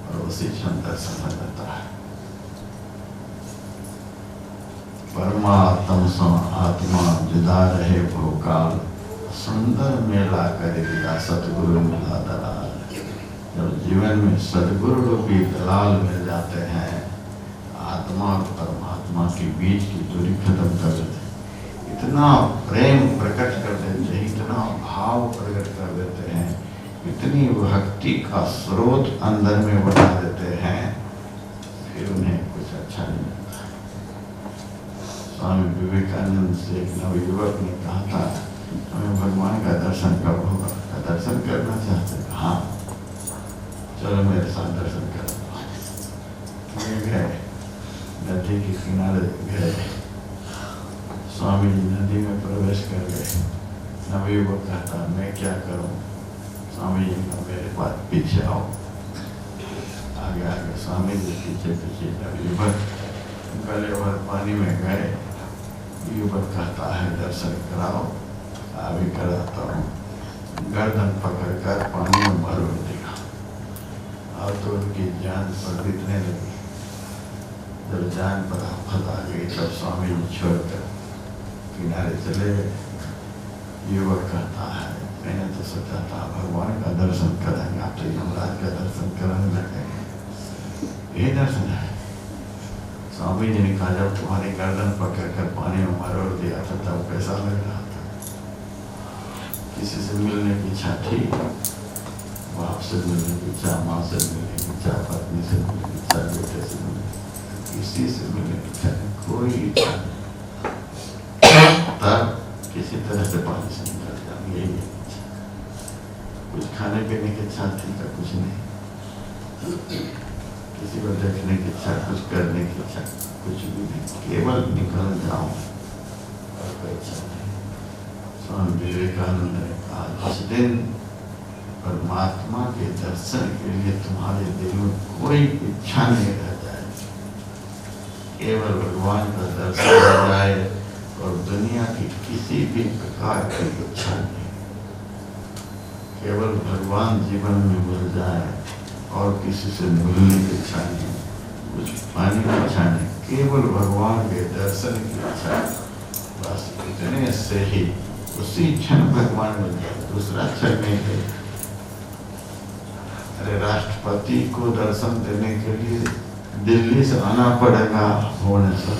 Speaker 1: और उसी क्षण दर्शन हो जाता है। परमात्म से आत्मा जुदा रहे बहुकाल, सुंदर मेला कर दिया सतगुरु मिला दलाल। जब जीवन में सदगुरु रूपी दलाल मिल जाते हैं, आत्मा और परमात्मा के बीच की दूरी खत्म कर देते हैं, इतना प्रेम प्रकट कर देते हैं, इतना भाव प्रकट कर देते हैं, इतनी भक्ति का स्रोत अंदर में बना देते हैं, फिर उन्हें कुछ अच्छा नहीं लगता। स्वामी विवेकानंद से एक नवयुवक ने कहा था हमें भगवान का दर्शन कब होगा? दर्शन करना चाहते? हाँ चलो मेरे साथ दर्शन करो। गए नदी के किनारे गए, स्वामी जी नदी में प्रवेश कर गए। नवयुवक कहता मैं क्या करूं? स्वामी जी का मेरे पास पीछे आओ। आगे आगे स्वामी जी पीछे पीछे नवयुवक गले भर पानी में गए। युवक कहता है दर्शन कराओ। अभी कराता हूँ। गर्दन पकड़कर पानी में भर दिया और तो उनकी जान पर बीतने लगी। जब जान पर आफत आ गई तब स्वामी जी छोड़कर किनारे चले गए। युवक कहता है मैंने तो सोचा था भगवान का दर्शन करेंगे, आप तो यमराज का दर्शन कराने लगे। यही दर्शन है। स्वामी जी ने कहा जब तुम्हारी गर्दन पकड़ कर पानी में मरोड़ दिया था तब कैसा लग रहा था? किसी से मिलने की इच्छा थी? बाप से मिलने की इच्छा, माँ से मिलने की इच्छा, पत्नी से मिलने की इच्छा, बेटे से मिलने, किसी से मिलने की इच्छा नहीं, कोई इच्छा नहीं। तब किसी तरह से पानी से निकल जाए, यही इच्छा। कुछ खाने पीने की इच्छा थी का? कुछ नहीं। किसी को देखने की इच्छा, कुछ करने की इच्छा, कुछ भी नहीं, केवल निकल जाओ और कोई इच्छा नहीं। स्वामी विवेकानंद ने कहा जिस दिन परमात्मा के दर्शन के लिए तुम्हारे दिल में कोई इच्छा नहीं रह जाए, केवल भगवान का दर्शन हो जाए और दुनिया की किसी भी प्रकार की इच्छा नहीं, केवल भगवान जीवन में मिल जाए और किसी से मिलने की इच्छा नहीं, कुछ पाने की इच्छा नहीं, केवल भगवान के दर्शन की इच्छा। बस इतने से ही उसी क्षण भगवान मिल जाए, दूसरा क्षण नहीं है। अरे राष्ट्रपति को दर्शन देने के लिए दिल्ली से आना पड़ेगा भुवनेश्वर,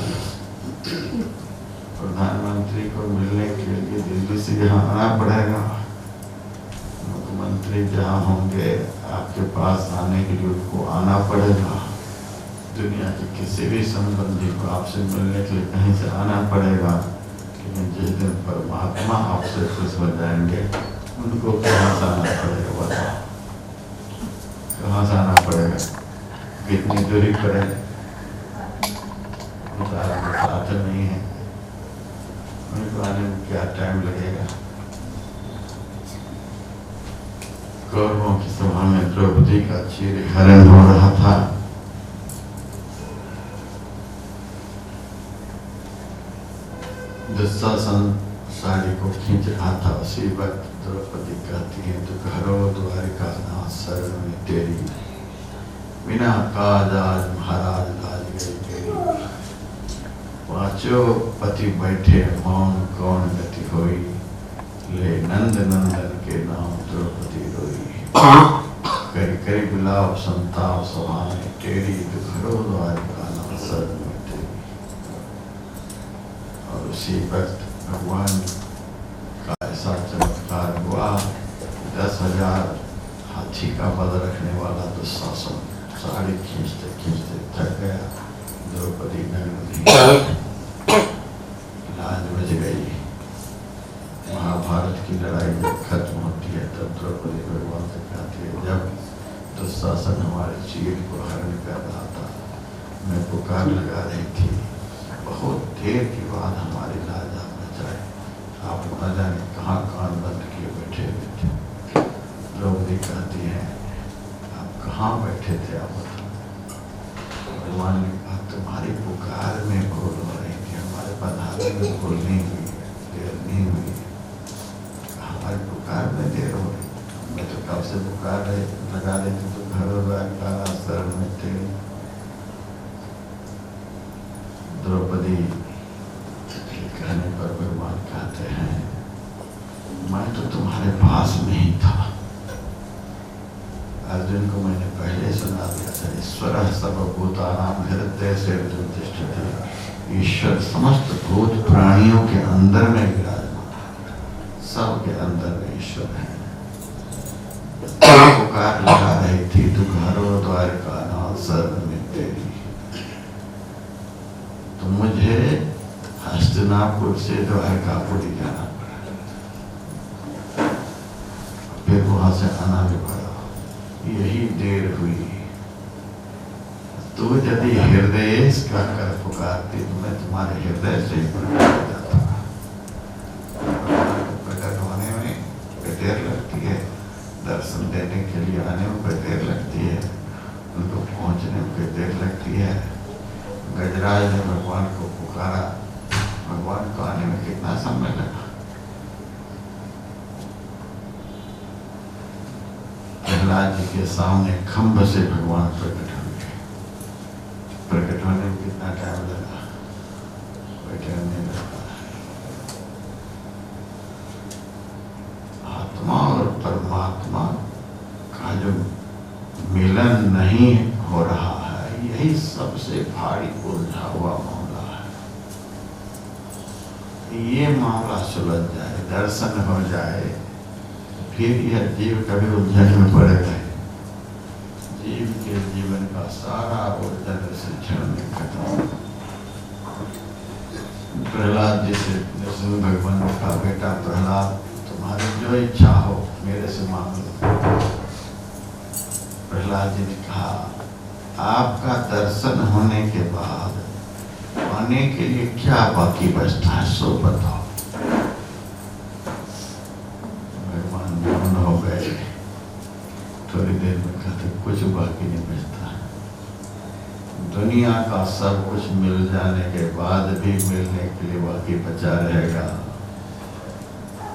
Speaker 1: प्रधानमंत्री को मिलने के लिए दिल्ली से यहाँ आना पड़ेगा, मुख्यमंत्री जहाँ होंगे आपके पास आने के लिए उनको आना पड़ेगा, दुनिया के किसी भी संबंधी को आपसे मिलने के लिए कहीं से आना पड़ेगा। लेकिन जिस दिन परमात्मा आपसे खुश हो जाएंगे उनको कहाँ से आना पड़ेगा? बताओ कहाँ से आना पड़ेगा? कितनी दूरी पड़ेगी? साथ नहीं है, उनको आने में क्या टाइम लगेगा? कौरवों की सभा में द्रौपदी का चीरहरण हो रहा था। दुशासन साड़ी को खींच रहा था, उसी वक्त द्रौपदी कहती है तो घरों द्वारिका नाथ शरण में तेरी, बिना काज आज महाराज लाज गई तेरी। पांचों पति बैठे मौन कौन गति होई, ले नंद नंदन के नाम द्रौपदी रोई। करी करी बिलाप संताप सभाने, टेढ़ी दुखरो द्वारिका नाम सद में तेरी। और उसी वक्त भगवान का ऐसा चमत्कार हुआ, 10,000 हाथी का बल रखने वाला दुशासन साड़ी खींचते खींचते थक गया। द्रौपदी नंदी लाज बच गई। महाभारत की लड़ाई जब खत्म होती है तब द्रौपदी भगवान से कहती है, जब दुशासन हमारे चीर को हरण कर रहा था, मैं पुकार लगा रही थी, बहुत देर के बाद हमारी लाज आप बचाए। आप न जाने कहाँ कान बंद किए बैठे हुए थे। द्रौपदी कहती है, आप कहाँ बैठे थे आप बताओ। भगवान ने कहा, तुम्हारी पुकार में भूल हो रही थी, हमारे पधारे में भूल नहीं हुई, देर नहीं हुई। हमारी पुकार में देर हो रही, मैं तो कब से पुकार लगा रही थी, तो घर का शरण में थे। द्रौपदी कहने पर भगवान कहते हैं, मैं तो तुम्हारे पास में ही था। अर्जुन को मैंने पहले सुना दिया था, ईश्वर सर्वभूतानां हृदय से तिष्ठति। ईश्वर समस्त भूत प्राणियों के अंदर में विराजमान, सबके अंदर में ईश्वर है। पुकार लगा रही थी, तू घरों द्वारिका नाम सर्व में तेरी। तो मुझे हस्तिनापुर से द्वारकापुरी जाना पड़ा, फिर वहां से आना भी पड़ा, यही देर हुई। तू यदि हृदय का कर पुकारती तो मैं तुम्हारे हृदय से ही प्रकट हो जाता। प्रकट होने में देर लगती है, दर्शन देने के लिए आने में देर लगती है, उनको पहुंचने में देर लगती है। गजराज ने भगवान को पुकारा, भगवान को आने में कितना समय लगा। प्रहलाद जी के सामने खंभ से भगवान प्रकट होंगे, प्रकट होने में कितना टाइम लगा, कोई टाइम नहीं लगा। आत्मा और परमात्मा का जो मिलन नहीं हो रहा है, यही सबसे भारी उलझा हुआ मामला है। ये मामला सुलझ जाए, दर्शन हो जाए, फिर यह जीव कभी उलझन में पड़ेगा। जीव के जीवन का सारा उलझन इस क्षण में खत्म। प्रहलाद जी से नरसिंह भगवान ने कहा, बेटा प्रहलाद, तुम्हारी जो इच्छा हो मेरे से मांग लो। प्रहलाद जी ने कहा, आपका दर्शन होने के बाद आने के लिए क्या बाकी बचता है, सो बताओ। भगवान मौन हो गए, थोड़ी देर में कहते, कुछ बाकी नहीं बचता। दुनिया का सब कुछ मिल जाने के बाद भी मिलने के लिए बाकी बचा रहेगा।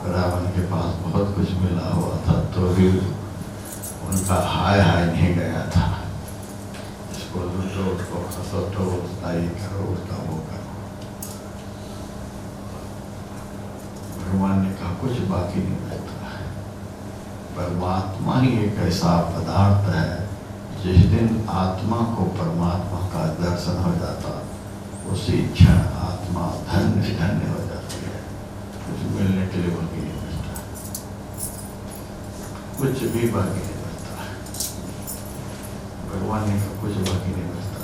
Speaker 1: रावण के पास बहुत कुछ मिला हुआ था, तो भी उनका हाय हाय नहीं गया था। इसको लूटो, उसको खसोटो, उसका ये करो, उसका वो करो। भगवान ने कहा, कुछ बाकी नहीं बचता है। परमात्मा ही एक ऐसा पदार्थ है, जिस दिन आत्मा को परमात्मा का दर्शन हो जाता, उसी क्षण आत्मा धन्य धन्य हो जाती है। कुछ मिलने के लिए बाकी नहीं बचता, कुछ भी बाकी नहीं बचता। भगवान ने कहा, कुछ बाकी नहीं बचता।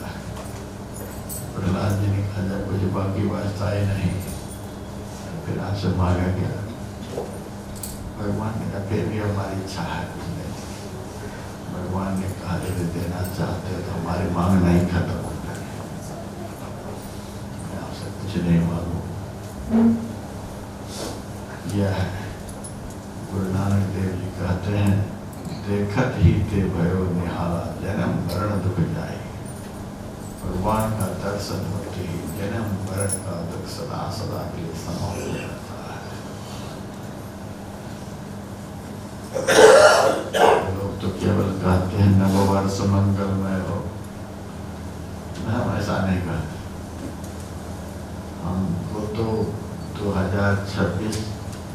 Speaker 1: प्रहलाद जी ने कहा, जब कुछ बाकी बचता ही नहीं, फिर आपसे मांगा गया। भगवान ने कहा, फिर भी हमारी इच्छा है कुछ नहीं। भगवान ने कहा, यदि देना चाहते हो तो हमारी मांग नहीं खत्म हो जाए, मैं आपसे कुछ नहीं मांगू। यह है गुरु नानक देव जी कहते हैं, देखत ही ते भयो निहाला, जन्म मरण दुख जाए। भगवान का दर्शन होते ही जन्म मरण का दुख सदा सदा के लिए समाप्त हो जाता है। लोग तो केवल कहते हैं नववर्ष मंगलमय हो, हम ऐसा नहीं कहते। हमको तो 2026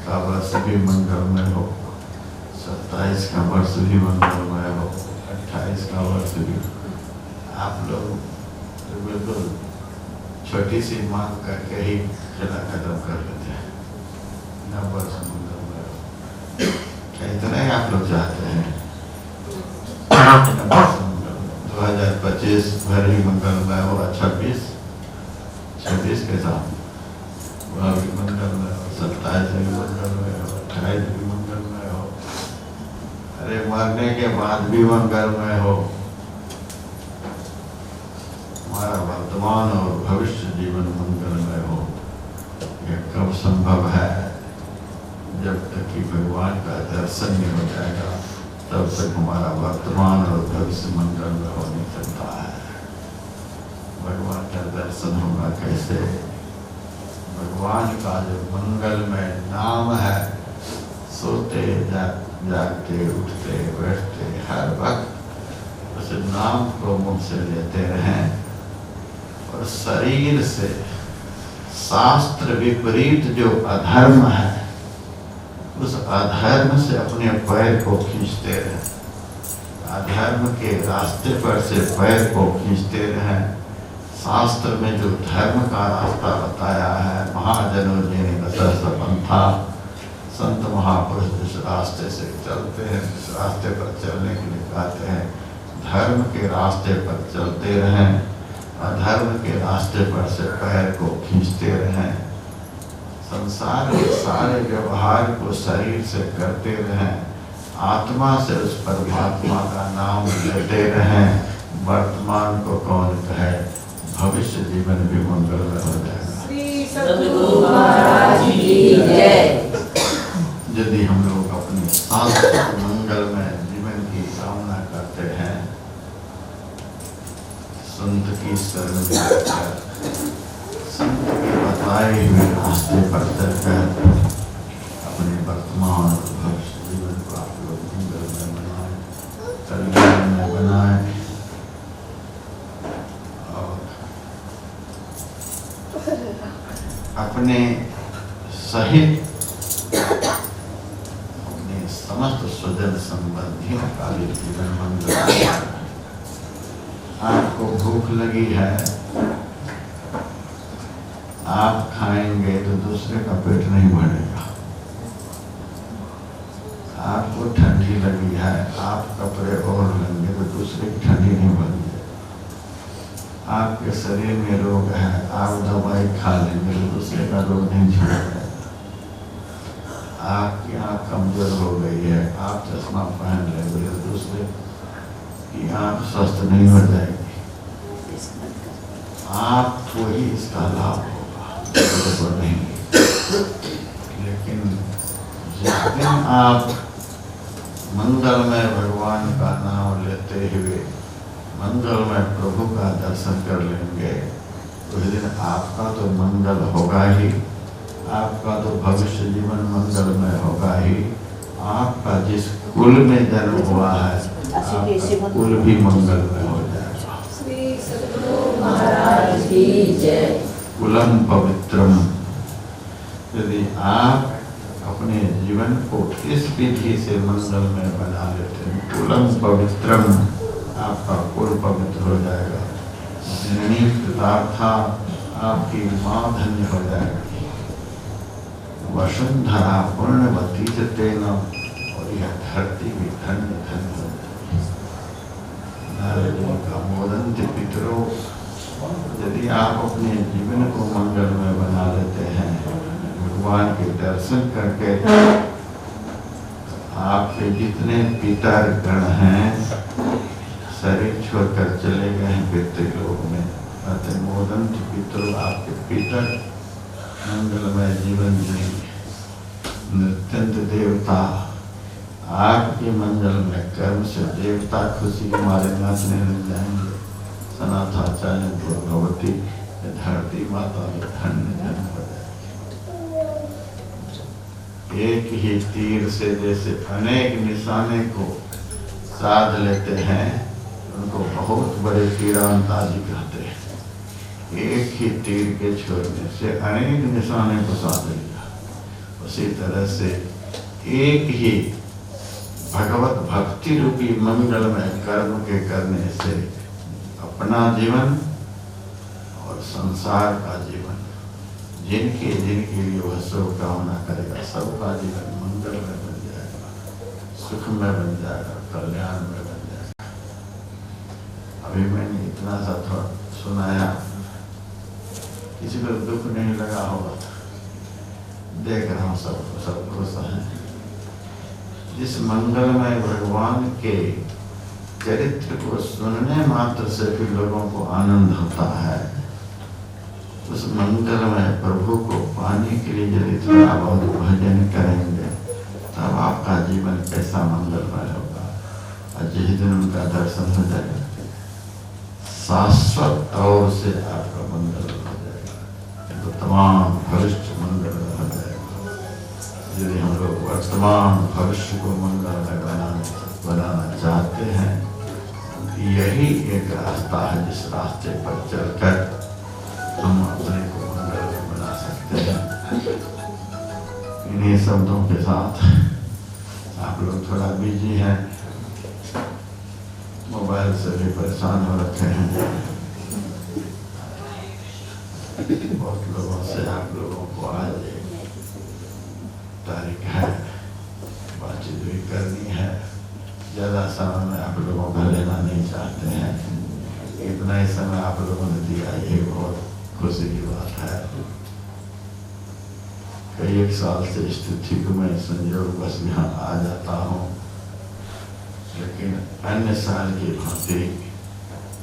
Speaker 1: का वर्ष भी मंगलमय हो, 27 का वर्ष भी मंगलमय हो, 28 का वर्ष भी। आप लोग तो बिल्कुल छोटी सी मांग करके ही चला खत्म कर लेते हैं। नव वर्ष मंगलमय हो, क्या इतना ही आप लोग चाहते हैं? 2025 भर ही मंगलमय हो, 26 के साथ वह भी मंगलमय हो, 27 भी मंगलमय हो, 28 भी मंगलमय हो, अरे मरने के बाद भी मंगलमय हो। हमारा वर्तमान और भविष्य जीवन मंगलमय हो। यह कब संभव है? जब तक कि भगवान का दर्शन नहीं हो जाएगा तब तक हमारा वर्तमान और भविष्य मंगलमय हो नहीं सकता है। भगवान का दर्शन होगा कैसे? भगवान का जो मंगलमय नाम है, सोते जागते उठते बैठते हर वक्त उस नाम को मुंह से लेते रहें और शरीर से शास्त्र विपरीत जो अधर्म है उस अधर्म से अपने पैर को खींचते रहें। अधर्म के रास्ते पर से पैर को खींचते रहें। शास्त्र में जो धर्म का रास्ता बताया है, महाजनों ने पंथा, संत महापुरुष जिस रास्ते से चलते हैं, जिस रास्ते पर चलने के लिए कहते हैं, धर्म के रास्ते पर चलते रहें, अधर्म के रास्ते पर से पैर को खींचते रहें। संसार के सारे व्यवहार को शरीर से करते रहें, आत्मा से उस परमात्मा का नाम लेते रहें। वर्तमान को कौन कहे, भविष्य जीवन भी मंगलमय हो जाएगा।
Speaker 2: श्री सद्गुरु महाराज की जय।
Speaker 1: यदि हम लोग अपने शाश्वत मंगलमय जीवन की कामना करते हैं, संत की शरण में जाकर, संत के बताए हुए रास्ते पर चलकर अपने वर्तमान और भविष्य जीवन को आप लोग मंगलमय बनाएं, कल्याणमय बनाएं और अपने सहित अपने समस्त स्वजन संबंधियों का भी जीवन मंगलमय। आपको भूख लगी है, आप खाएंगे तो दूसरे का पेट नहीं भरेगा। आपको ठंडी लगी है, आप कपड़े ओढ़ लेंगे तो दूसरे की ठंडी नहीं भरेगी। आपके शरीर में रोग है, आप दवाई खा लेंगे तो दूसरे का रोग नहीं छूटेगा। आपकी आँख कमजोर हो गई है, आप चश्मा पहन लेंगे तो दूसरे की आँख स्वस्थ नहीं हो जाएगी। आपको ही इसका लाभ होगा, तो नहीं। लेकिन जिस दिन आप मंगलमय भगवान का नाम लेते हुए मंगलमय प्रभु का दर्शन कर लेंगे, उस दिन आपका तो मंगल होगा ही, आपका तो भविष्य जीवन मंगलमय होगा ही। आपका जिस कुल में जन्म हुआ है, आपका कुल भी मंगलमय हो जाएगा।
Speaker 2: श्री सद्गुरु महाराज की जय।
Speaker 1: कुलम पवित्रम। यदि आप अपने जीवन को इस विधि से मंगलमय बना लेते हैं, कुलम पवित्रम, आपका कुल पवित्र हो जाएगा। जननी कृतार्था, आपकी माँ धन्य हो जाएगी। वसुंधरा पुण्यवती तेन, और यह धरती भी धन्य धन्य हो जाएगी। नारदों का मोदंत पितरों, यदि आप अपने जीवन को मंगलमय बना लेते हैं, भगवान के दर्शन करके, आपके जितने पितर गण हैं शरीर छोड़कर चले गए हैं पितृलोक में, अतः मोदंत पितरों, आपके पितर मंगलमय जीवन जिएंगे। नृत्यंत देवता, आपके मंगलमय कर्म से देवता खुशी के मारे नाचने लग जाएंगे। सनाथाचार्य भगवती, धरती माता में धन्य धन्य हो जाएगी। एक ही तीर से जैसे अनेक निशाने को साध लेते हैं, उनको बहुत बड़े तीरंदाजी कहते हैं। एक ही तीर के छोड़ने से अनेक निशाने को साध लिया, उसी तरह से एक ही भगवत भक्ति रूपी मंगलमय कर्म के करने से अपना जीवन और संसार का जीवन, जिनके लिए वह सब कामना करेगा, सबका जीवन मंगलमय बन जाएगा, सुखमय बन जाएगा, कल्याण में बन जाएगा। अभी मैंने इतना सा थोड़ा सुनाया, किसी को दुख नहीं लगा होगा, देख रहा हूँ सब खुश हैं। जिस मंगलमय भगवान के चरित्र को सुनने मात्र से भी लोगों को आनंद होता है, उस मंगलमय प्रभु को पाने के लिए यदि थोड़ा बहुत भजन करेंगे तब आपका जीवन कैसा मंगलमय होगा। और जिस दिन उनका दर्शन हो जाएगा, शाश्वत तौर से आपका मंगल हो जाएगा, तो तमाम भविष्य मंगल हो जाएगा। यदि हम लोग वर्तमान भविष्य को मंगलमय बनाना चाहते हैं, यही एक रास्ता है जिस रास्ते पर चलकर हम अपने को मंगलमय बना सकते हैं। इन्हीं शब्दों के साथ आप लोग थोड़ा बिजी हैं, मोबाइल से भी परेशान हो रखे हैं, बहुत लोगों से आप लोगों को आज तारीख है, बातचीत भी करनी है, ज़्यादा समय में आप लोगों का लेना नहीं चाहते हैं, इतना ही समय आप लोगों ने दिया, ये बहुत खुशी की बात है। कई एक साल से स्थिति को मैं संयोग बस यहाँ आ जाता हूँ, लेकिन अन्य साल की भांति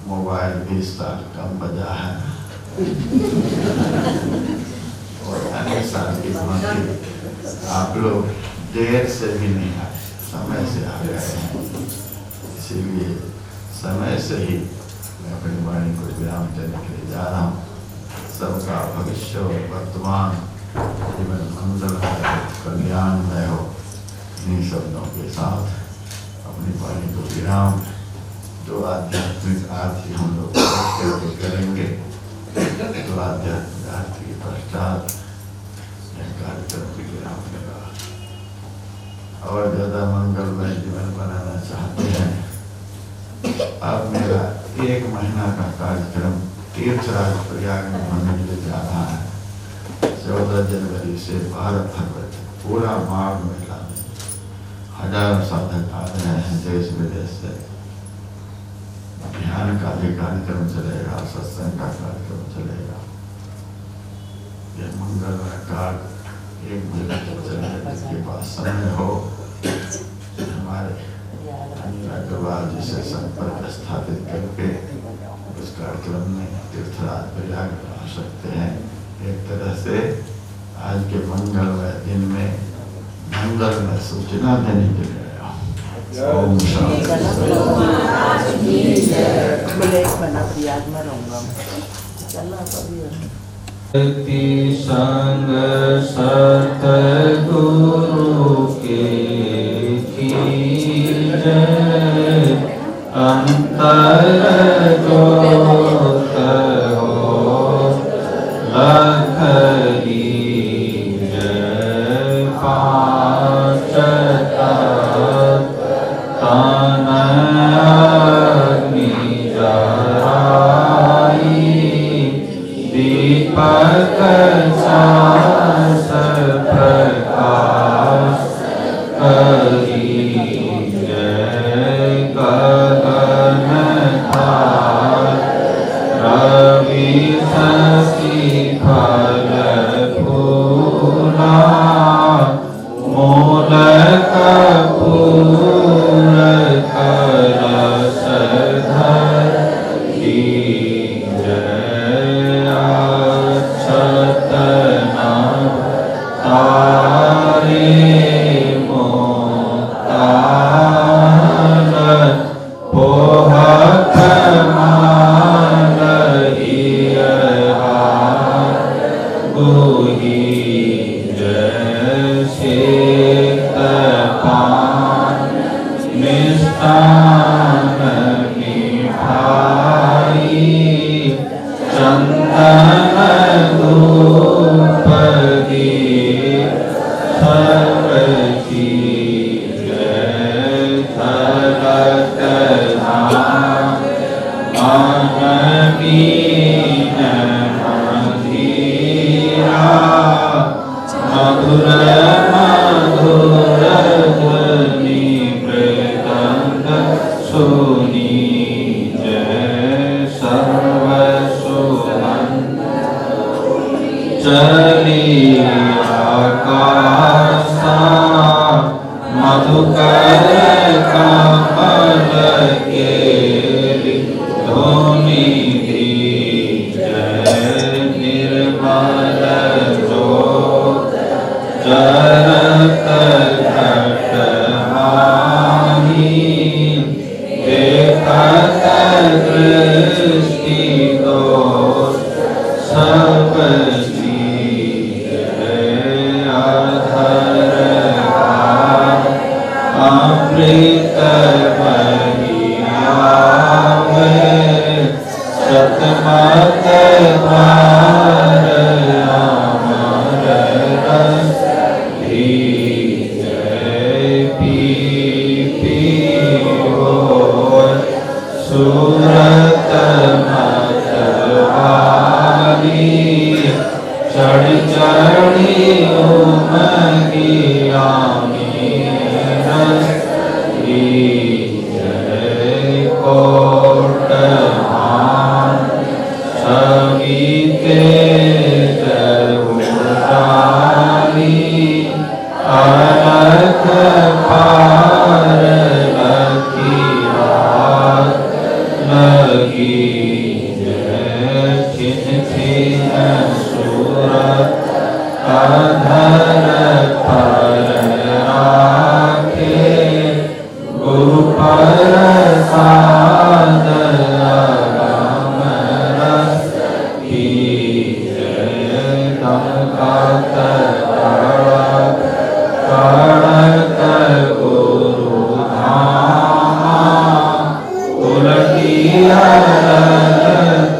Speaker 1: मोबाइल 20 साल कम बजा है और अन्य साल की भांति आप लोग देर से भी नहीं आए, समय से आ गए हैं। इसीलिए समय से ही मैं अपनी वाणी को विराम देने के लिए जा रहा हूँ। सबका भविष्य और वर्तमान जीवन मंगलमय हो, कल्याणमय हो। इन्हीं शब्दों के साथ अपनी वाणी को विराम, जो आध्यात्मिक आरती हम लोग करेंगे, तो आध्यात्मिक आरती के पश्चात कार्यक्रम की विराम लगा। और ज्यादा मंगलमय जीवन बनाना चाहते हैं, अब मेरा 1 महीना का कार्यक्रम तीर्थराज प्रयाग में होने के लिए जा रहा है। 14 जनवरी से 12 फरवरी पूरा माघ मेला में हजारों साधक आ रहे हैं देश विदेश से। ध्यान का भी कार्यक्रम चलेगा, सत्संग का कार्यक्रम चलेगा। ये मंगलमय कार्य 1 महीने तक चलेगा। जिसके पास समय हो हमारे अग्रवाल जी से संपर्क स्थापित करके उस कार्यक्रम में तीर्थराज प्रयाग आ सकते हैं। एक तरह से आज के मंगलमय दिन में मंगलमय सूचना देने के लिए आया। ओम शांति।
Speaker 5: संग सतगुरु के कीजय, अंतर जोत हो लख लीजय। पाँच तत्व तन अग्नि जराई, दीपक सास प्रकाश करी जय। गगन थाल रवि शशि फल फूला, मूल कपूर कलश धरी जय। सतना तारे मोताल, पोहत माल गुही जय। शीत पान मिष्टान मिठाई, नवीन मधुरा मधुर मधुर ध्वनि मृदंग सुनी जय सर्वसुगंध चली आकाशा मधुकर कमल केली धोनी धी जय निर्मल ज्योत जरत घट माही देखत दृष्टि दोष सब अमृत बहियावे सतमत द्वार अमर रस जय पी होय सूरत मतवाली चढ़ चढ़ी उमगी जय कोट समीते जय अलख पार लगी लगी जय छिन छिन सूरत अधर पर राखे गुरु प्रसाद राम रस की जय धमकात कड़क गुरु धामा उलटिया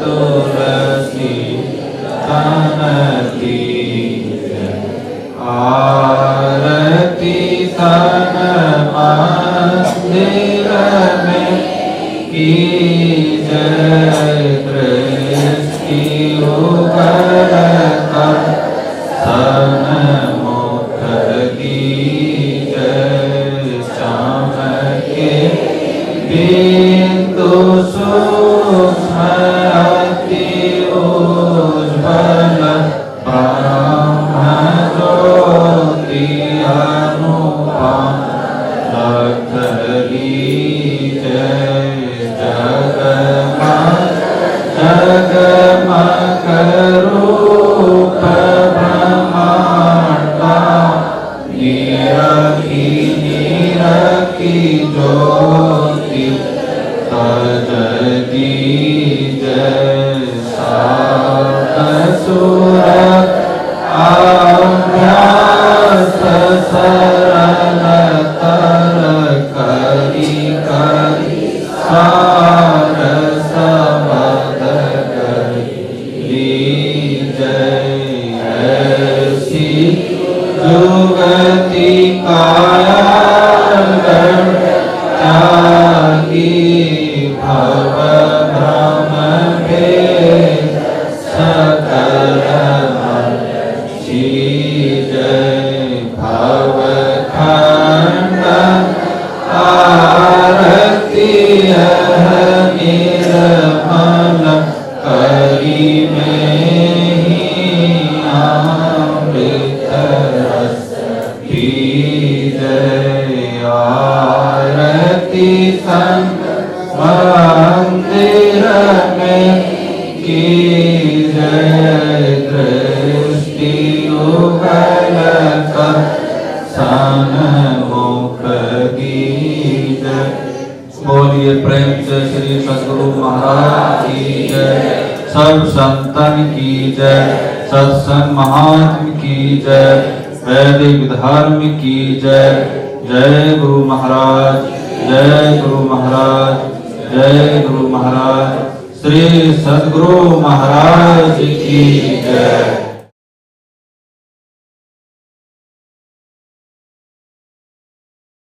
Speaker 5: तुलसी तनती आरती तन मंदिर में की जय दृष्टि उगल कर सन मुख की जय श्याम के बिंदु सूक्ष्म अति उज्ज्वल ब्रह्म ज्योति अनुपम लखली जय जगमग रूप ब्रह्मांडा निरखी ज्योति तजदी जय साधुसुर अभ्यास सरल तर करी करी सार सबद करी जय ऐसी जुगति काया त्यागी भव भ्रम भेद सकल जय भव खंड आरती निर्मल करी में अमृत रस की जय आरती संग मंदिर में की जय दृष्टि उगल कर सन मुख की जय। बोलिए प्रेम से श्री सद्गुरु महाराज की जय, सब संतन की जय, सत्संग महात्म की जय, वैदिक धर्म की जय। जय गुरु महाराज, जय गुरु महाराज, जय गुरु महाराज। श्री सद्गुरु महाराज की जय।